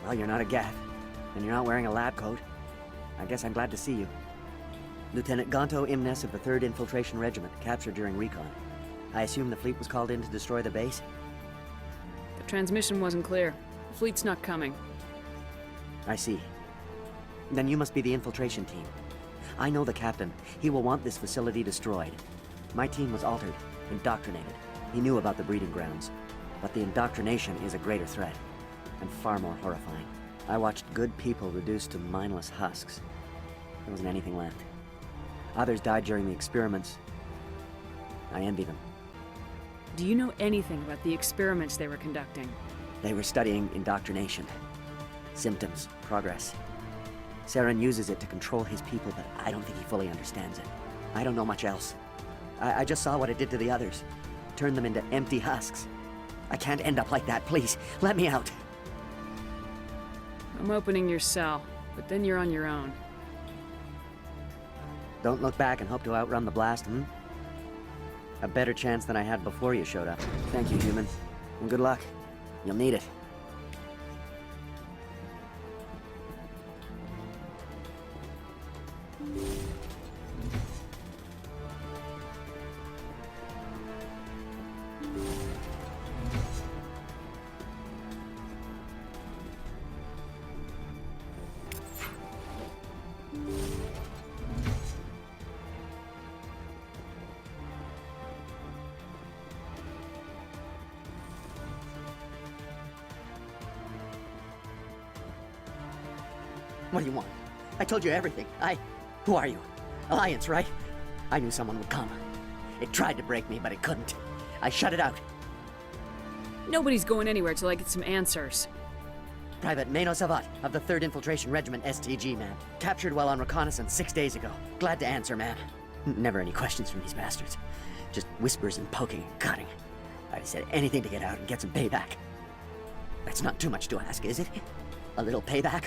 Well, you're not a Geth, and you're not wearing a lab coat. I guess I'm glad to see you. Lieutenant Gonto Imnes of the 3rd Infiltration Regiment, captured during recon. I assume the fleet was called in to destroy the base? The transmission wasn't clear. The fleet's not coming. I see. Then you must be the infiltration team. I know the captain. He will want this facility destroyed. My team was altered, indoctrinated. He knew about the breeding grounds. But the indoctrination is a greater threat, and far more horrifying. I watched good people reduced to mindless husks. There wasn't anything left. Others died during the experiments. I envy them. Do you know anything about the experiments they were conducting? They were studying indoctrination. Symptoms, progress. Saren uses it to control his people, but I don't think he fully understands it. I don't know much else. I just saw what it did to the others. Turned them into empty husks. I can't end up like that, please. Let me out. I'm opening your cell, but then you're on your own. Don't look back and hope to outrun the blast, hmm? A better chance than I had before you showed up. Thank you, human. And good luck. You'll need it. What do you want? I told you everything. Who are you? Alliance, right? I knew someone would come. It tried to break me, but it couldn't. I shut it out. Nobody's going anywhere till I get some answers. Private Mano Savat of the 3rd Infiltration Regiment STG, ma'am. Captured while on reconnaissance 6 days ago. Glad to answer, ma'am. Never any questions from these bastards. Just whispers and poking and cutting. I said anything to get out and get some payback. That's not too much to ask, is it? A little payback?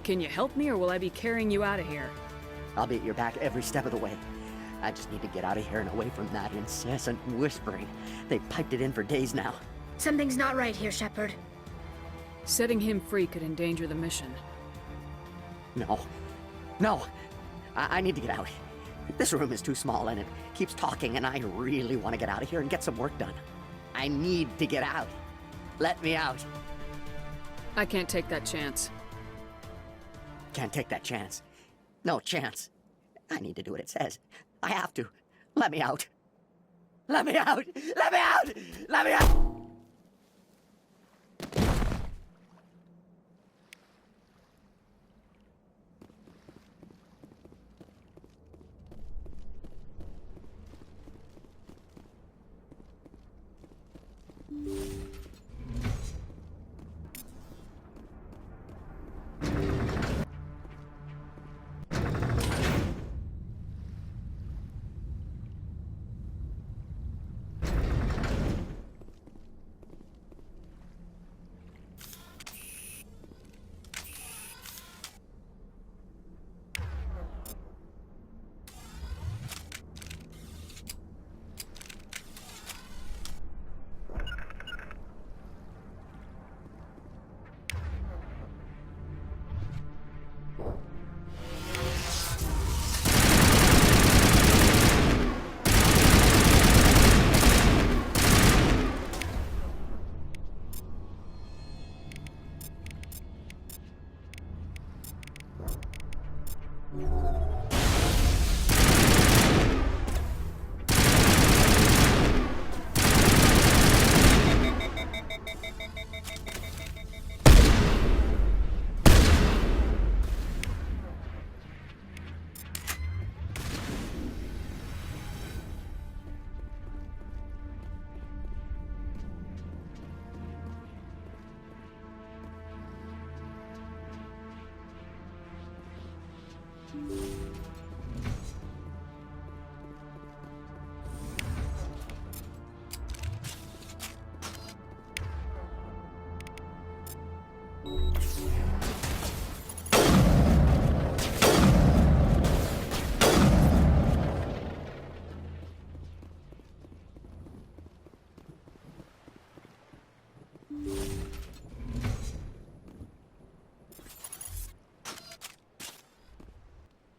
Can you help me, or will I be carrying you out of here? I'll be at your back every step of the way. I just need to get out of here and away from that incessant whispering. They've piped it in for days now. Something's not right here, Shepard. Setting him free could endanger the mission. No. No! I need to get out. This room is too small and it keeps talking, and I really want to get out of here and get some work done. I need to get out. Let me out. I can't take that chance. Can't take that chance. No chance. I need to do what it says. I have to. Let me out. Let me out! Let me out! Let me out!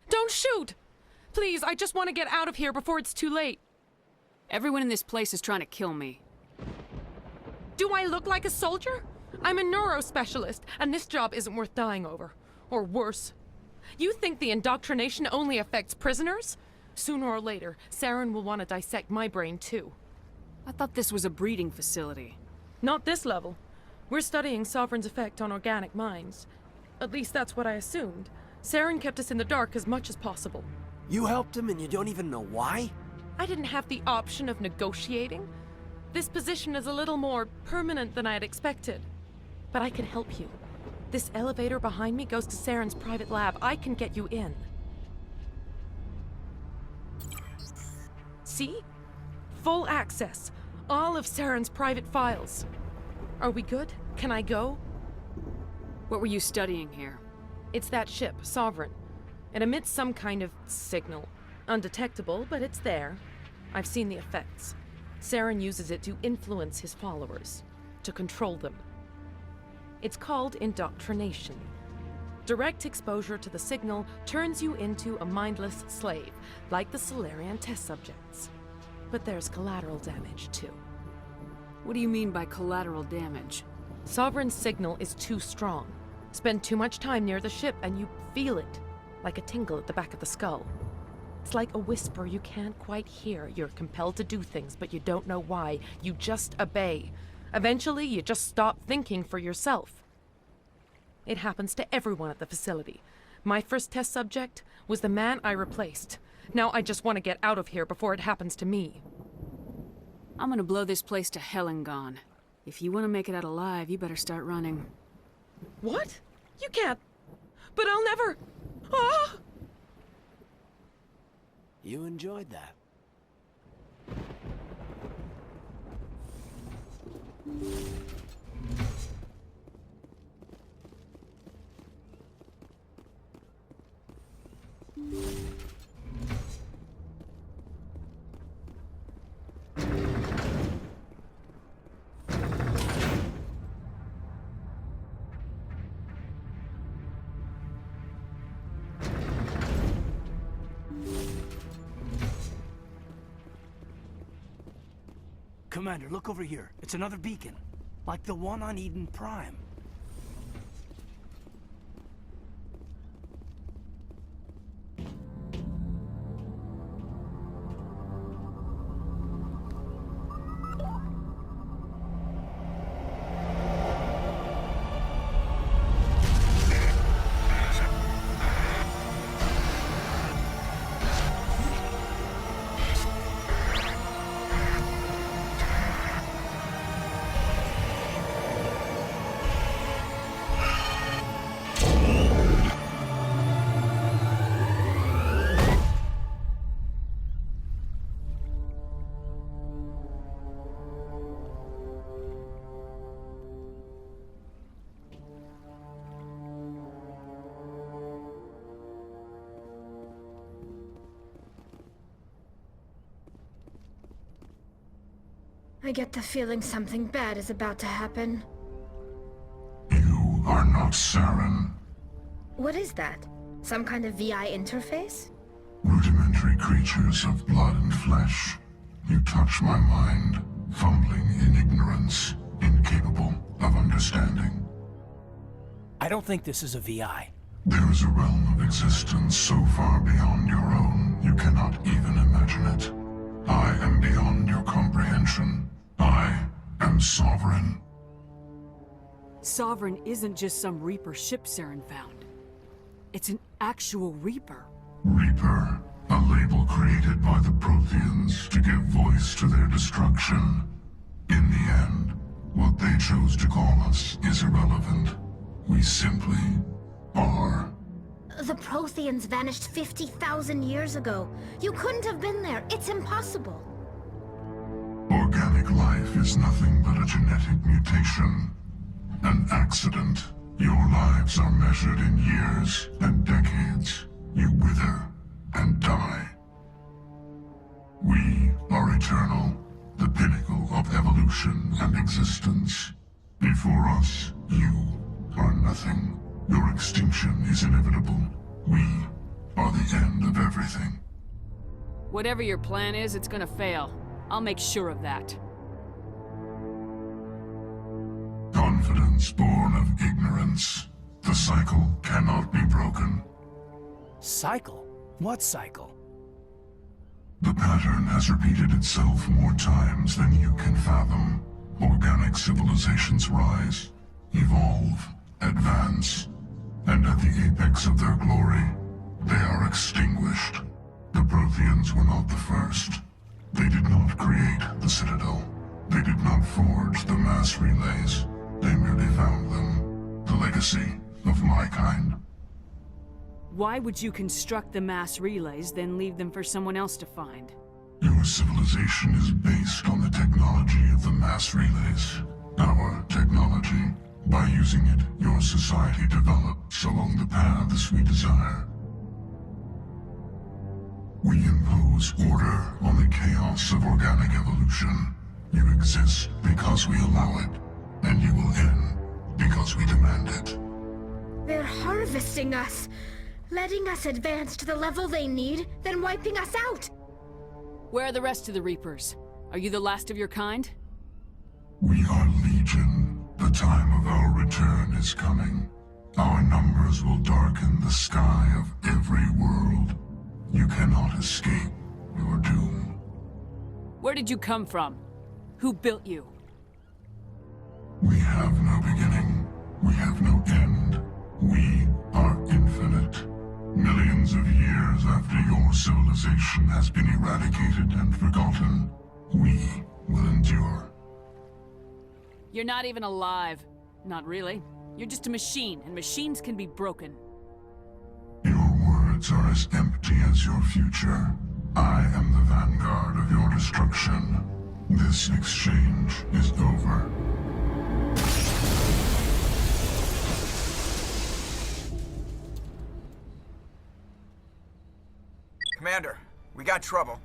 Don't shoot! Please, I just want to get out of here before it's too late. Everyone in this place is trying to kill me. Do I look like a soldier? I'm a neurospecialist, and this job isn't worth dying over. Or worse. You think the indoctrination only affects prisoners? Sooner or later, Saren will want to dissect my brain too. I thought this was a breeding facility. Not this level. We're studying Sovereign's effect on organic minds. At least that's what I assumed. Saren kept us in the dark as much as possible. You helped him and you don't even know why? I didn't have the option of negotiating. This position is a little more permanent than I had expected. But I can help you. This elevator behind me goes to Saren's private lab. I can get you in. See? Full access. All of Saren's private files. Are we good? Can I go? What were you studying here? It's that ship, Sovereign. It emits some kind of signal. Undetectable, but it's there. I've seen the effects. Saren uses it to influence his followers, to control them. It's called indoctrination. Direct exposure to the signal turns you into a mindless slave, like the Salarian test subjects. But there's collateral damage, too. What do you mean by collateral damage? Sovereign's signal is too strong. Spend too much time near the ship and you feel it, like a tingle at the back of the skull. It's like a whisper you can't quite hear. You're compelled to do things, but you don't know why. You just obey. Eventually, you just stop thinking for yourself. It happens to everyone at the facility. My first test subject was the man I replaced. Now I just want to get out of here before it happens to me. I'm gonna blow this place to hell and gone. If you want to make it out alive, you better start running. What? You can't. But I'll never. Ah! You enjoyed that. Commander, look over here. It's another beacon. Like the one on Eden Prime. I get the feeling something bad is about to happen. You are not Saren. What is that? Some kind of VI interface? Rudimentary creatures of blood and flesh. You touch my mind, fumbling in ignorance, incapable of understanding. I don't think this is a VI. There is a realm of existence so far beyond your own, you cannot even imagine it. I am beyond your comprehension. I am Sovereign. Sovereign isn't just some Reaper ship Saren found. It's an actual Reaper. Reaper, a label created by the Protheans to give voice to their destruction. In the end, what they chose to call us is irrelevant. We simply are. The Protheans vanished 50,000 years ago. You couldn't have been there. It's impossible. Organic life is nothing but a genetic mutation. An accident. Your lives are measured in years and decades. You wither and die. We are eternal, the pinnacle of evolution and existence. Before us, you are nothing. Your extinction is inevitable. We are the end of everything. Whatever your plan is, it's gonna fail. I'll make sure of that. Confidence born of ignorance. The cycle cannot be broken. Cycle? What cycle? The pattern has repeated itself more times than you can fathom. Organic civilizations rise, evolve, advance, and at the apex of their glory, they are extinguished. The Protheans were not the first. They did not create the Citadel. They did not forge the mass relays. They merely found them. The legacy of my kind. Why would you construct the mass relays, then leave them for someone else to find? Your civilization is based on the technology of the mass relays. Our technology. By using it, your society develops along the paths we desire. We impose order on the chaos of organic evolution. You exist because we allow it, and you will end because we demand it. They're harvesting us, letting us advance to the level they need, then wiping us out. Where are the rest of the Reapers? Are you the last of your kind? We are Legion. The time of our return is coming. Our numbers will darken the sky of every world. You cannot escape your doom. Where did you come from? Who built you? We have no beginning. We have no end. We are infinite. Millions of years after your civilization has been eradicated and forgotten, we will endure. You're not even alive. Not really. You're just a machine, and machines can be broken. Your words are as empty as your future. I am the vanguard of your destruction. This exchange is over. Commander, we got trouble.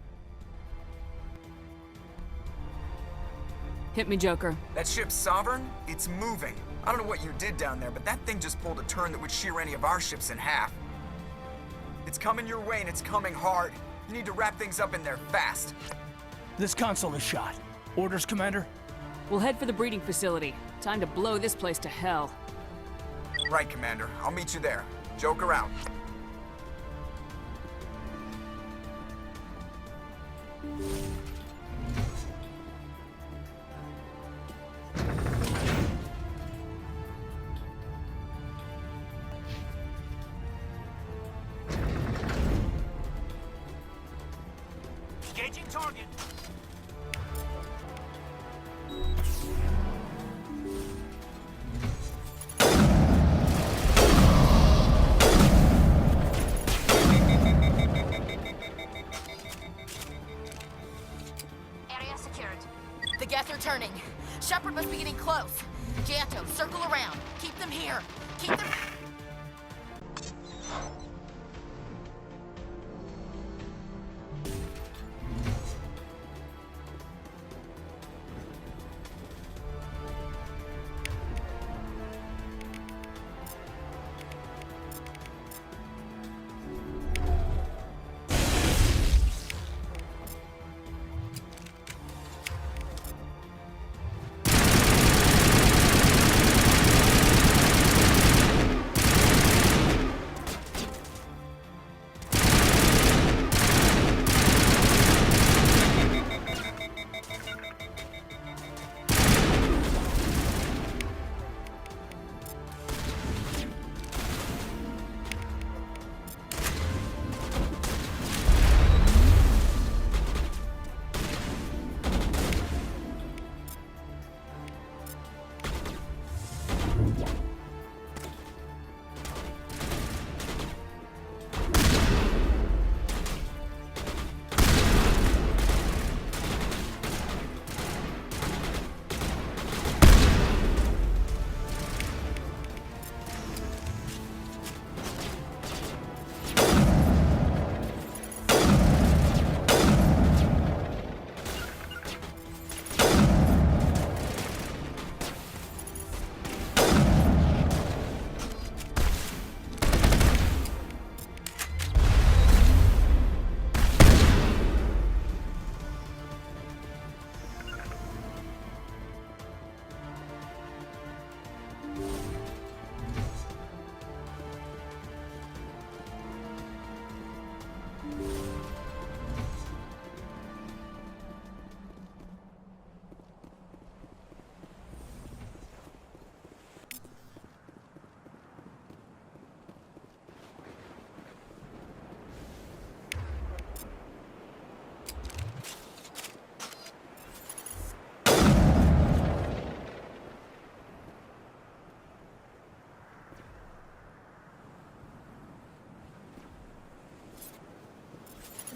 Hit me, Joker. That ship's Sovereign? It's moving. I don't know what you did down there, but that thing just pulled a turn that would shear any of our ships in half. It's coming your way, and it's coming hard. You need to wrap things up in there fast. This console is shot. Orders, Commander? We'll head for the breeding facility. Time to blow this place to hell. Right, Commander. I'll meet you there. Joker out. Engaging target. Area secured. The Geth are turning. Shepard must be getting close. Janto, circle around. Keep them here. Keep them...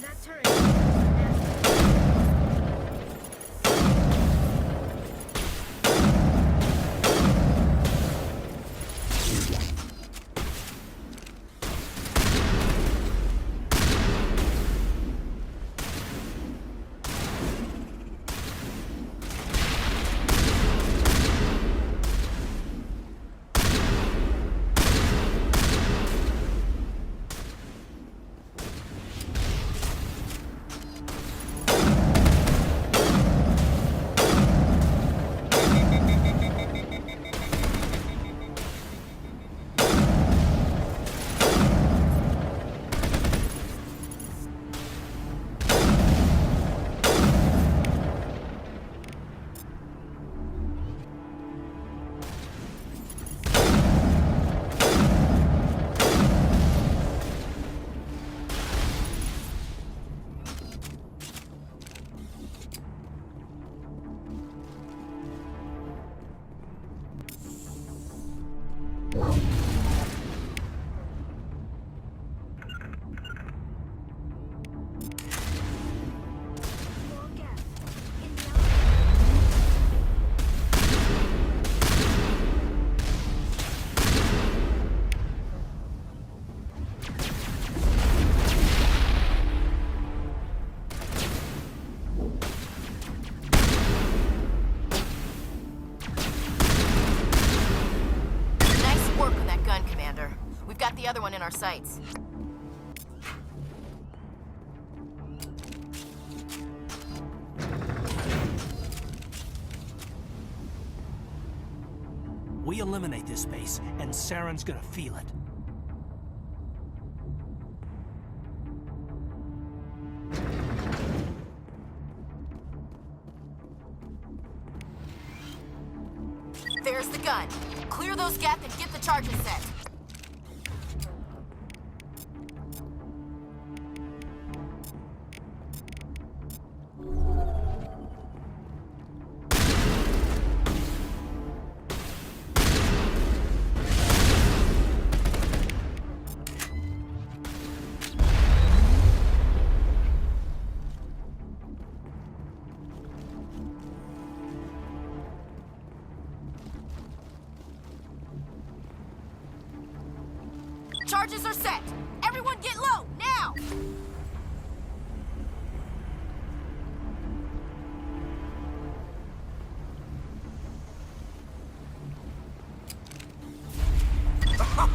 That turret. The other one in our sights. eliminate this base, and Saren's gonna feel it. There's the gun. Clear those Geth and get the charges set. Charges are set! Everyone get low, now!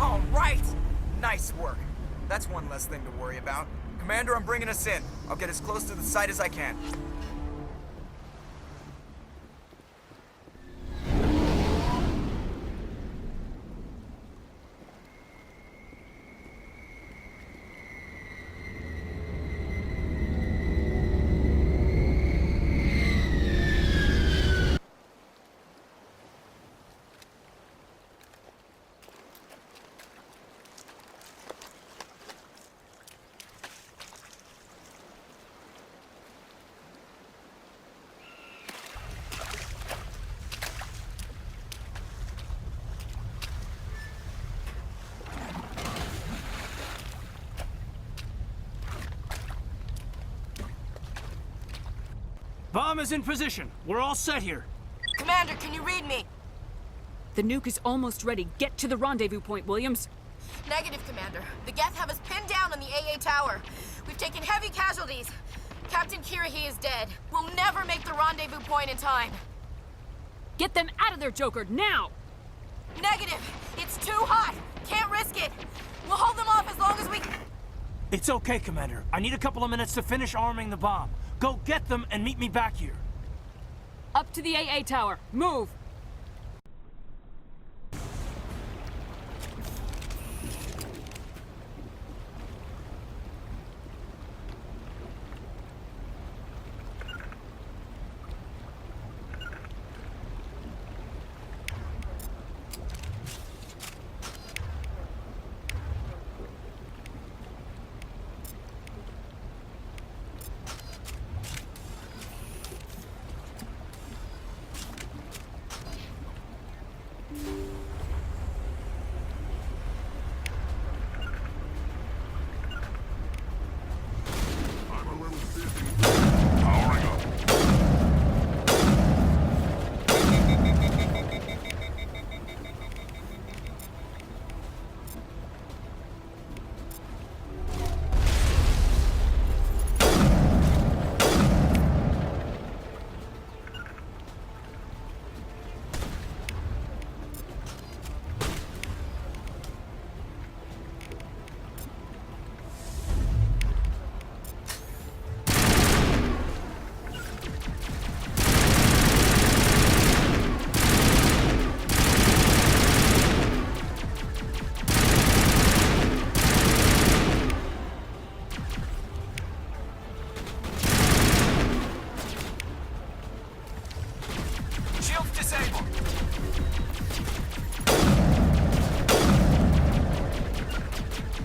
All right! Nice work. That's one less thing to worry about. Commander, I'm bringing us in. I'll get as close to the site as I can. Bomb is in position. We're all set here. Commander, can you read me? The nuke is almost ready. Get to the rendezvous point, Williams. Negative, Commander. The Geth have us pinned down on the AA tower. We've taken heavy casualties. Captain Kirrahe is dead. We'll never make the rendezvous point in time. Get them out of there, Joker, now! Negative. It's too hot. Can't risk it. We'll hold them off as long as we... It's okay, Commander. I need a couple of minutes to finish arming the bomb. Go get them and meet me back here. Up to the AA tower. Move!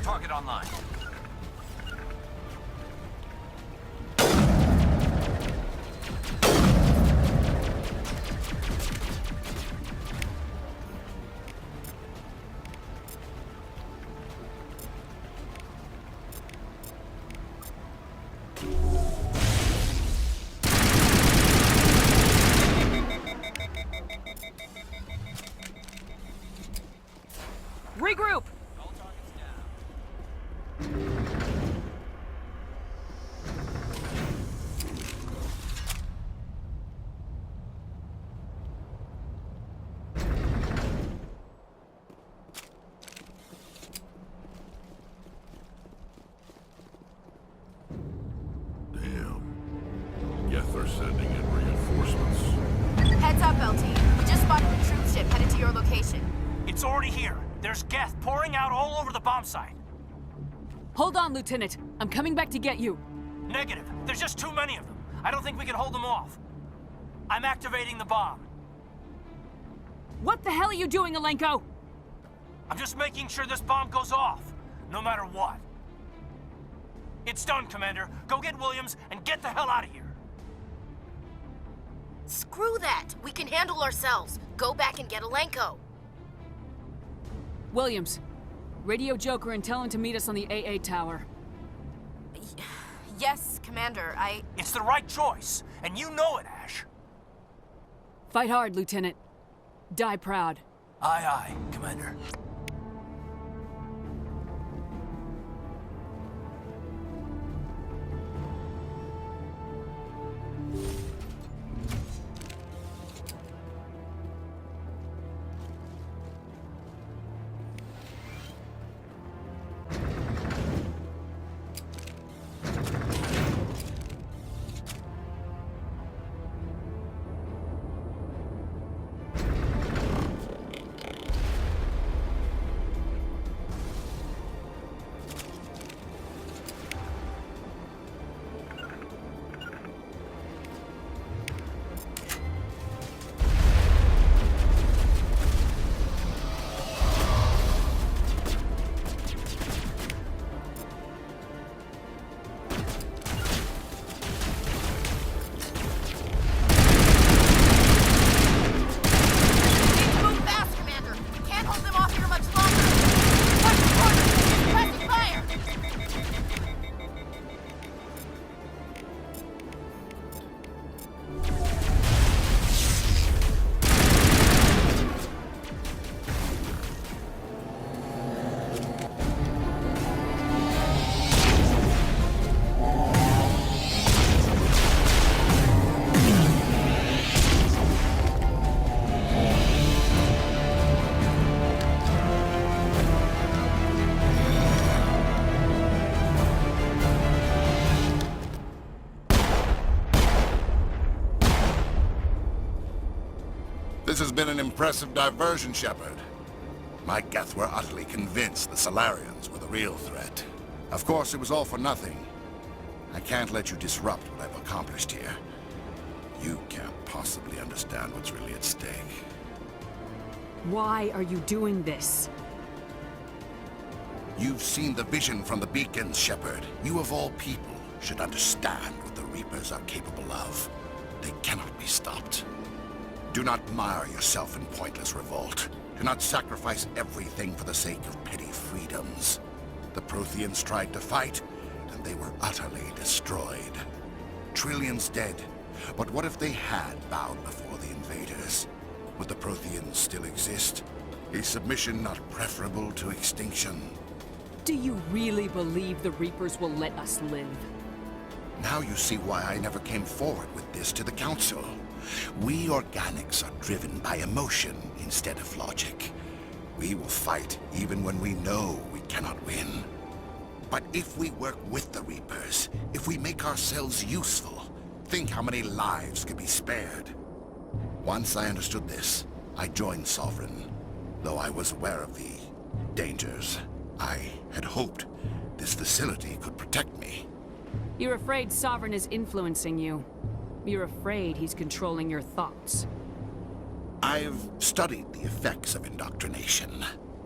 Target online. Regroup! Geth are sending in reinforcements. Heads up, LT. We just spotted a troop ship headed to your location. It's already here. There's Geth pouring out all over the bomb site. Hold on, Lieutenant. I'm coming back to get you. Negative. There's just too many of them. I don't think we can hold them off. I'm activating the bomb. What the hell are you doing, Alenko? I'm just making sure this bomb goes off, no matter what. It's done, Commander. Go get Williams and get the hell out of here. Screw that. We can handle ourselves. Go back and get Alenko. Williams, radio Joker and tell him to meet us on the AA tower. Yes, Commander, It's the right choice, and you know it, Ash. Fight hard, Lieutenant. Die proud. Aye, aye, Commander. This has been an impressive diversion, Shepard. My Geth were utterly convinced the Solarians were the real threat. Of course, it was all for nothing. I can't let you disrupt what I've accomplished here. You can't possibly understand what's really at stake. Why are you doing this? You've seen the vision from the beacons, Shepard. You of all people should understand what the Reapers are capable of. They cannot be stopped. Do not mire yourself in pointless revolt. Do not sacrifice everything for the sake of petty freedoms. The Protheans tried to fight, and they were utterly destroyed. Trillions dead. But what if they had bowed before the invaders? Would the Protheans still exist? Is submission not preferable to extinction? Do you really believe the Reapers will let us live? Now you see why I never came forward with this to the Council. We organics are driven by emotion instead of logic. We will fight even when we know we cannot win. But if we work with the Reapers, if we make ourselves useful, think how many lives could be spared. Once I understood this, I joined Sovereign. Though I was aware of the dangers, I had hoped this facility could protect me. You're afraid Sovereign is influencing you. You're afraid he's controlling your thoughts. I've studied the effects of indoctrination.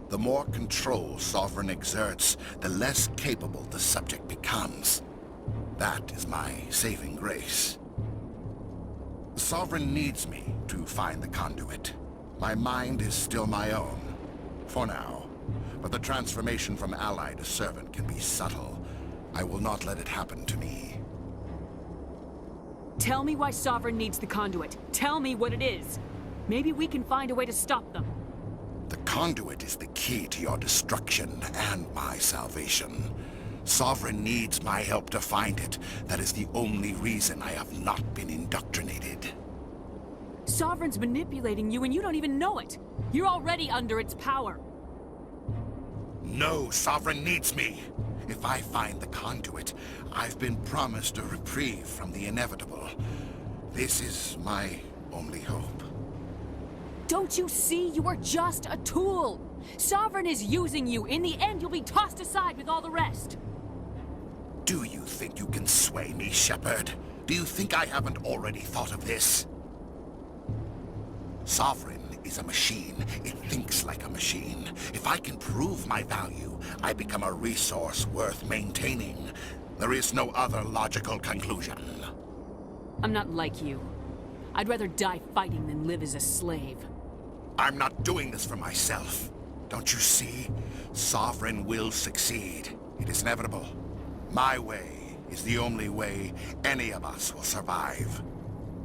The more control Sovereign exerts, the less capable the subject becomes. That is my saving grace. Sovereign needs me to find the conduit. My mind is still my own, for now. But the transformation from ally to servant can be subtle. I will not let it happen to me. Tell me why Sovereign needs the conduit. Tell me what it is. Maybe we can find a way to stop them. The conduit is the key to your destruction and my salvation. Sovereign needs my help to find it. That is the only reason I have not been indoctrinated. Sovereign's manipulating you and you don't even know it. You're already under its power. No, Sovereign needs me. If I find the conduit, I've been promised a reprieve from the inevitable. This is my only hope. Don't you see? You are just a tool. Sovereign is using you. In the end, you'll be tossed aside with all the rest. Do you think you can sway me, Shepard? Do you think I haven't already thought of this? Sovereign is a machine. It thinks like a machine. If I can prove my value, I become a resource worth maintaining. There is no other logical conclusion. I'm not like you. I'd rather die fighting than live as a slave. I'm not doing this for myself. Don't you see? Sovereign will succeed. It is inevitable. My way is the only way any of us will survive.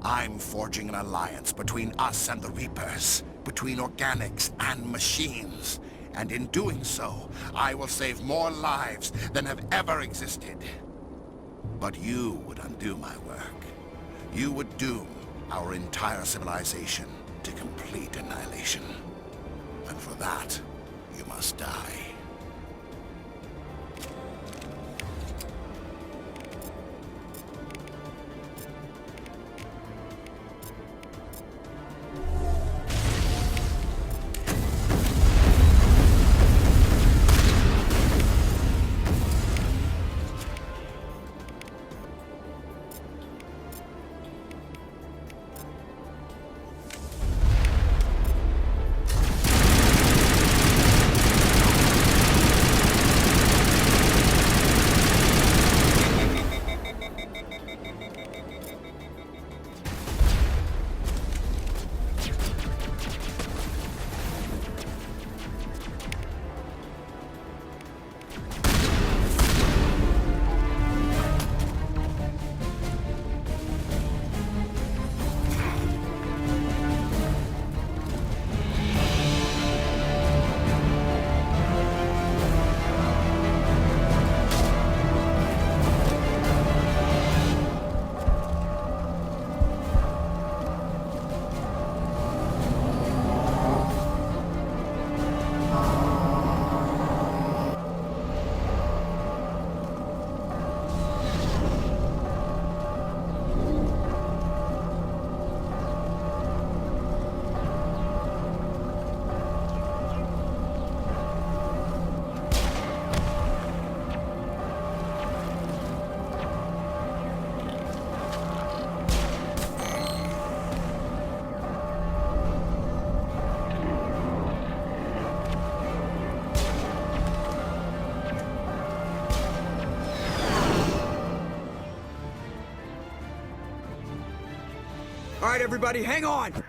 I'm forging an alliance between us and the Reapers, between organics and machines. And in doing so, I will save more lives than have ever existed. But you would undo my work. You would doom our entire civilization to complete annihilation. And for that, you must die. All right, everybody, hang on!